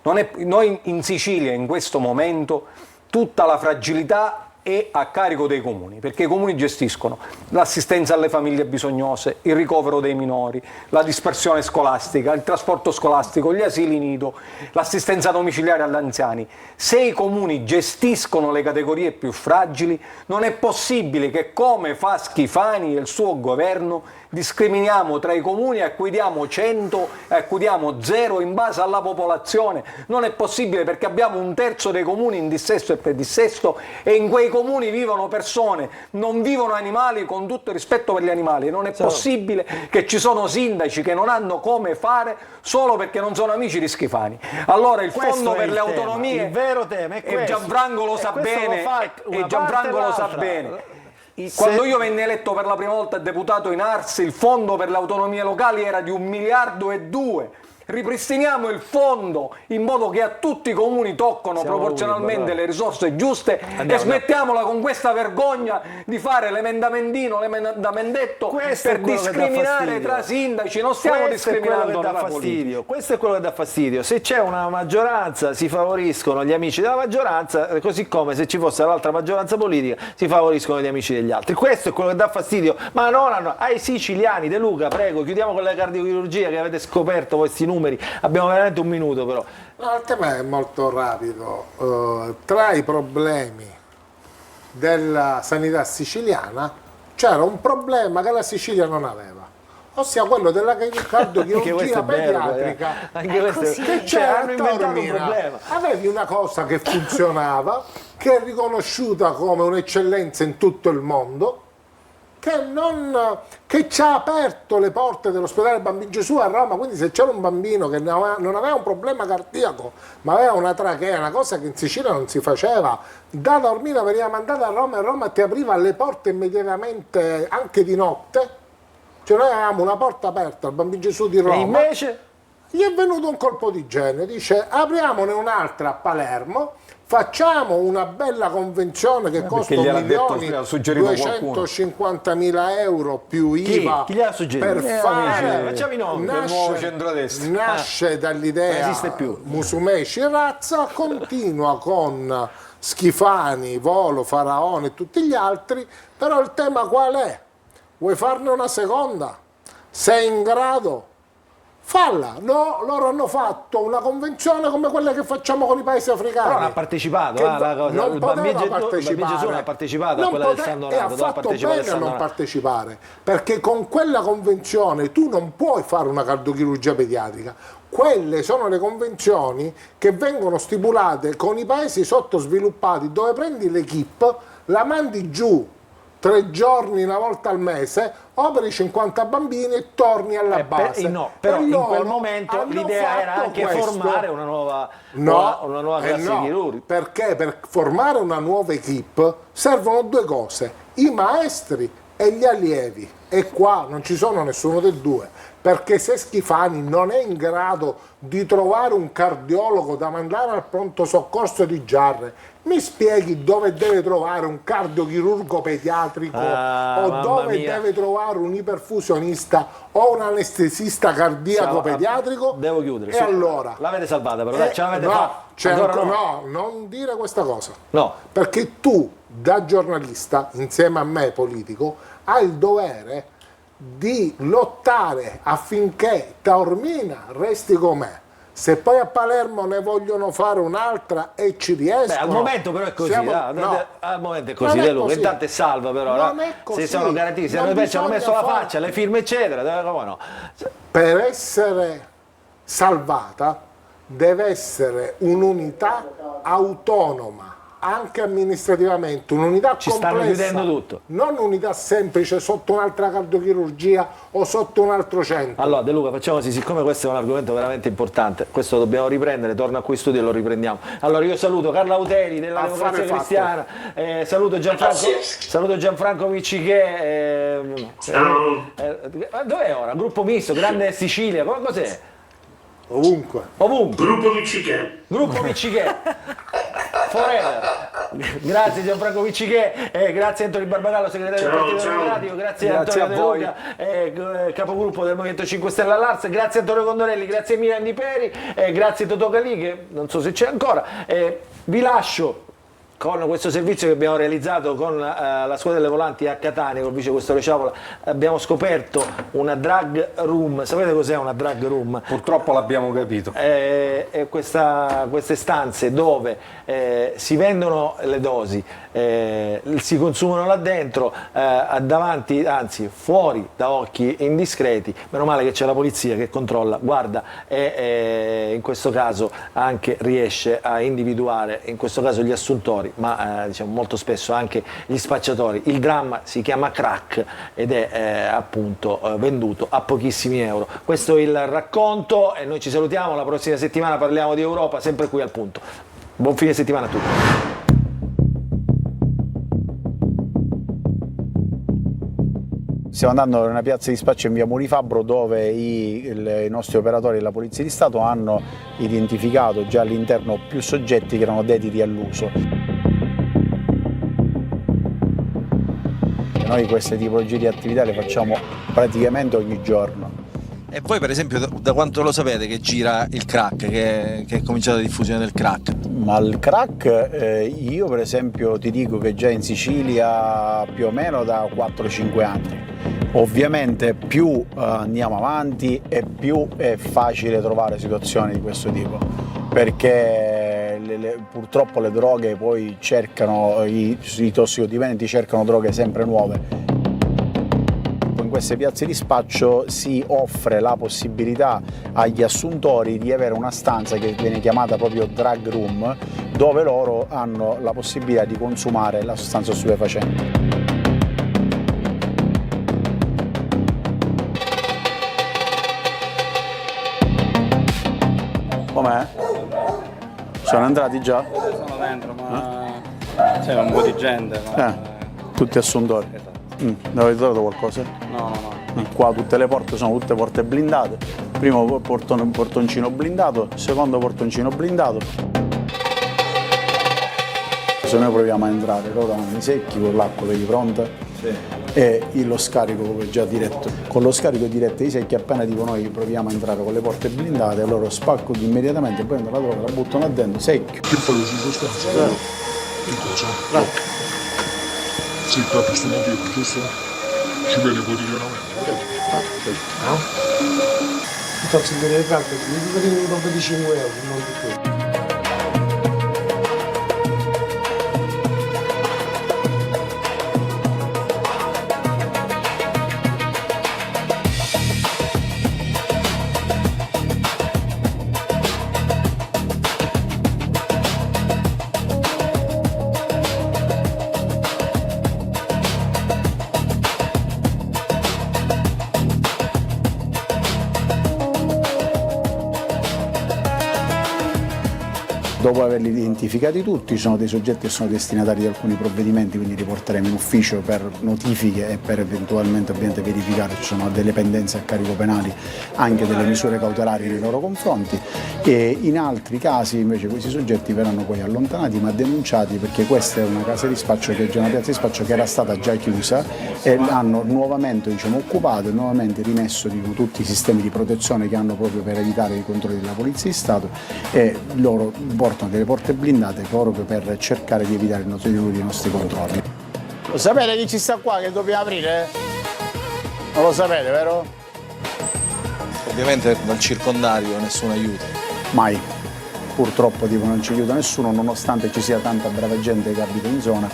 Noi in Sicilia in questo momento tutta la fragilità è a carico dei comuni, perché i comuni gestiscono l'assistenza alle famiglie bisognose, il ricovero dei minori, la dispersione scolastica, il trasporto scolastico, gli asili nido, l'assistenza domiciliare agli anziani. Se i comuni gestiscono le categorie più fragili, non è possibile che, come fa Schifani e il suo governo, discriminiamo tra i comuni a cui diamo 100 e a cui diamo 0 in base alla popolazione. Non è possibile, perché abbiamo un terzo dei comuni in dissesto e predissesto e in quei comuni vivono persone, non vivono animali, con tutto il rispetto per gli animali. Non è possibile che ci sono sindaci che non hanno come fare solo perché non sono amici di Schifani. Allora il fondo per le autonomie, il vero tema è questo. e Gianfranco lo sa bene, e Gianfranco lo sa bene. Quando io venni eletto per la prima volta deputato in Ars, il fondo per le autonomie locali era di 1,2 miliardi. Ripristiniamo il fondo in modo che a tutti i comuni toccano proporzionalmente le risorse giuste e smettiamola con questa vergogna di fare l'emendamendetto per discriminare tra sindaci. Non stiamo discriminando tra fastidio. Questo è quello che dà fastidio. Se c'è una maggioranza si favoriscono gli amici della maggioranza, così come se ci fosse l'altra maggioranza politica si favoriscono gli amici degli altri. Questo è quello che dà fastidio, ma non ai siciliani. De Luca, prego, chiudiamo con la cardiochirurgia che avete scoperto questi numeri. Abbiamo veramente un minuto però. No, il tema è molto rapido. Tra i problemi della sanità siciliana c'era un problema che la Sicilia non aveva, ossia quello della cardiochirurgia pediatrica. Anche questo hanno inventato un problema. Avevi una cosa che funzionava, che è riconosciuta come un'eccellenza in tutto il mondo, che ci ha aperto le porte dell'ospedale Bambino Gesù a Roma. Quindi se c'era un bambino che non aveva un problema cardiaco ma aveva una trachea, una cosa che in Sicilia non si faceva, da Taormina veniva mandata a Roma e Roma ti apriva le porte immediatamente anche di notte. Cioè noi avevamo una porta aperta al Bambino Gesù di Roma, e invece gli è venuto un colpo di genio, dice apriamone un'altra a Palermo, facciamo una bella convenzione che costa 1.250.000 euro più IVA. Chi gliel'ha suggerito? Per fare, facciamo i nomi. nasce dall'idea Musumeci Cirazza, continua con Schifani, Volo, Faraone e tutti gli altri. Però il tema qual è? Vuoi farne una seconda? Sei in grado? Falla. No, loro hanno fatto una convenzione come quella che facciamo con i paesi africani. Però non ha partecipato, non poteva partecipare. Gesù non ha partecipato a quella del San Donato. E ha fatto bene a non partecipare, perché con quella convenzione tu non puoi fare una cardiochirurgia pediatrica. Quelle sono le convenzioni che vengono stipulate con i paesi sottosviluppati, dove prendi l'equipe, la mandi giù 3 giorni una volta al mese, operi 50 bambini e torni alla base. Però in quel momento l'idea era anche formare una nuova classe chirurgica. Perché per formare una nuova equipe servono 2 cose: i maestri e gli allievi, e qua non ci sono nessuno dei due, perché se Schifani non è in grado di trovare un cardiologo da mandare al pronto soccorso di Giarre, mi spieghi dove deve trovare un cardiochirurgo pediatrico o dove deve trovare un iperfusionista o un anestesista cardiaco pediatrico? Devo chiudere. E allora? L'avete salvata però, ce l'avete fatta? No, non dire questa cosa. No. Perché tu, da giornalista, insieme a me politico, hai il dovere di lottare affinché Taormina resti com'è. Se poi a Palermo ne vogliono fare un'altra e ci riescono... al momento però è così, al momento è così, Non è Luca, così. intanto è salva però, Non è così. se sono garantiti, se Non ci hanno messo la bisogna faccia, le firme eccetera, come no? Per essere salvata deve essere un'unità autonoma, anche amministrativamente, un'unità Ci complessa, stanno chiudendo tutto. non un'unità semplice sotto un'altra cardiochirurgia o sotto un altro centro. Allora De Luca, facciamo così, siccome questo è un argomento veramente importante, questo lo dobbiamo riprendere, torna qui in studio e lo riprendiamo. Allora io saluto Carla Auteri della Democrazia Cristiana, saluto Gianfranco Miccichè, dov'è ora? Gruppo Misto, Grande Sicilia, cos'è? Ovunque. Gruppo Miccichè. Gruppo Miccichè. Forever. Grazie Gianfranco Miccichè, grazie Antonio Barbagallo, segretario del Partito Democratico, grazie Antonio De Luca, capogruppo del Movimento 5 Stelle all'Arsa, grazie Antonio Condorelli, grazie Milan Di Peri, grazie Totò Calì, che non so se c'è ancora. Vi lascio con questo servizio che abbiamo realizzato con la squadra delle volanti a Catania, con il vicequestore Ciavola. Abbiamo scoperto una drug room. Sapete cos'è una drug room? Purtroppo l'abbiamo capito. Queste stanze dove si vendono le dosi, si consumano là dentro, davanti, anzi fuori da occhi indiscreti. Meno male che c'è la polizia che controlla, guarda, e in questo caso anche riesce a individuare, in questo caso gli assuntori, ma diciamo molto spesso anche gli spacciatori. Il dramma si chiama crack ed è appunto venduto a pochissimi euro. Questo è il racconto e noi ci salutiamo, la prossima settimana parliamo di Europa, sempre qui al Punto. Buon fine settimana a tutti. Stiamo andando in una piazza di spaccio in via Murifabbro dove i nostri operatori della Polizia di Stato hanno identificato già all'interno più soggetti che erano dediti all'uso. Noi queste tipologie di attività le facciamo praticamente ogni giorno. E voi per esempio da quanto lo sapete che gira il crack, che è cominciata la diffusione del crack? Ma il crack io per esempio ti dico che già in Sicilia più o meno da 4-5 anni. Ovviamente più andiamo avanti e più è facile trovare situazioni di questo tipo, perché purtroppo le droghe poi cercano, i tossicodipendenti cercano droghe sempre nuove. In queste piazze di spaccio si offre la possibilità agli assuntori di avere una stanza che viene chiamata proprio drug room, dove loro hanno la possibilità di consumare la sostanza stupefacente. Com'è? Sono entrati già? Sono dentro, ma c'è un po' di gente. Ma... tutti assuntori. Ne avete trovato qualcosa? No. Qua tutte le porte sono tutte porte blindate. Primo portoncino blindato, secondo portoncino blindato. Se noi proviamo a entrare, loro hanno i secchi con l'acqua vedi pronta e lo scarico proprio già diretto. Con lo scarico diretto dei secchi, appena tipo noi proviamo a entrare con le porte blindate, loro spaccano immediatamente, prendono la droga, la buttano là dentro, secchio. Che fai così costanza? Che cosa? Sì, proprio stiamo dietro, giusto? Ci vede quotidianamente. No? Mi faccio vedere le carte, mi dico un roba di 5 euro, non di più. Dopo averli identificati tutti, ci sono dei soggetti che sono destinatari di alcuni provvedimenti, quindi li porteremo in ufficio per notifiche e per eventualmente ovviamente verificare se ci sono delle pendenze a carico penali, anche delle misure cautelari nei loro confronti, e in altri casi invece questi soggetti verranno poi allontanati ma denunciati, perché questa è una casa di spaccio, che è una piazza di spaccio che era stata già chiusa e hanno nuovamente occupato e nuovamente rimesso tutti i sistemi di protezione che hanno proprio per evitare i controlli della Polizia di Stato, e loro portano delle porte blindate proprio per cercare di evitare il notifico dei nostri controlli. Lo sapete chi ci sta qua che dobbiamo aprire? Non lo sapete, vero? Ovviamente dal circondario nessun aiuto. Mai. Purtroppo non ci aiuta nessuno, nonostante ci sia tanta brava gente che abita in zona,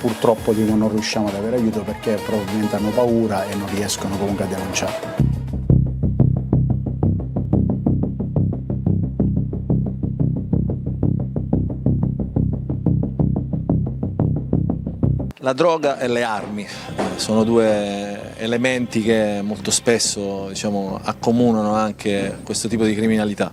purtroppo non riusciamo ad avere aiuto perché probabilmente hanno paura e non riescono comunque a denunciare. La droga e le armi sono due elementi che molto spesso accomunano anche questo tipo di criminalità.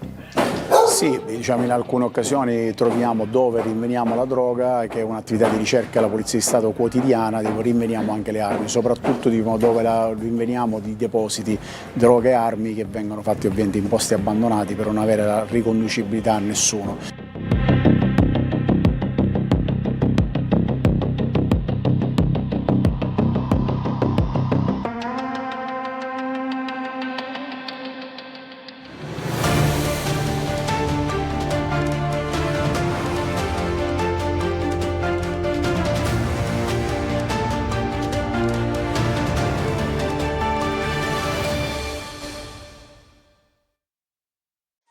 Sì, in alcune occasioni troviamo dove rinveniamo la droga, che è un'attività di ricerca della Polizia di Stato quotidiana, rinveniamo anche le armi, soprattutto dove la rinveniamo di depositi droga e armi che vengono fatti ovviamente in posti abbandonati per non avere la riconducibilità a nessuno.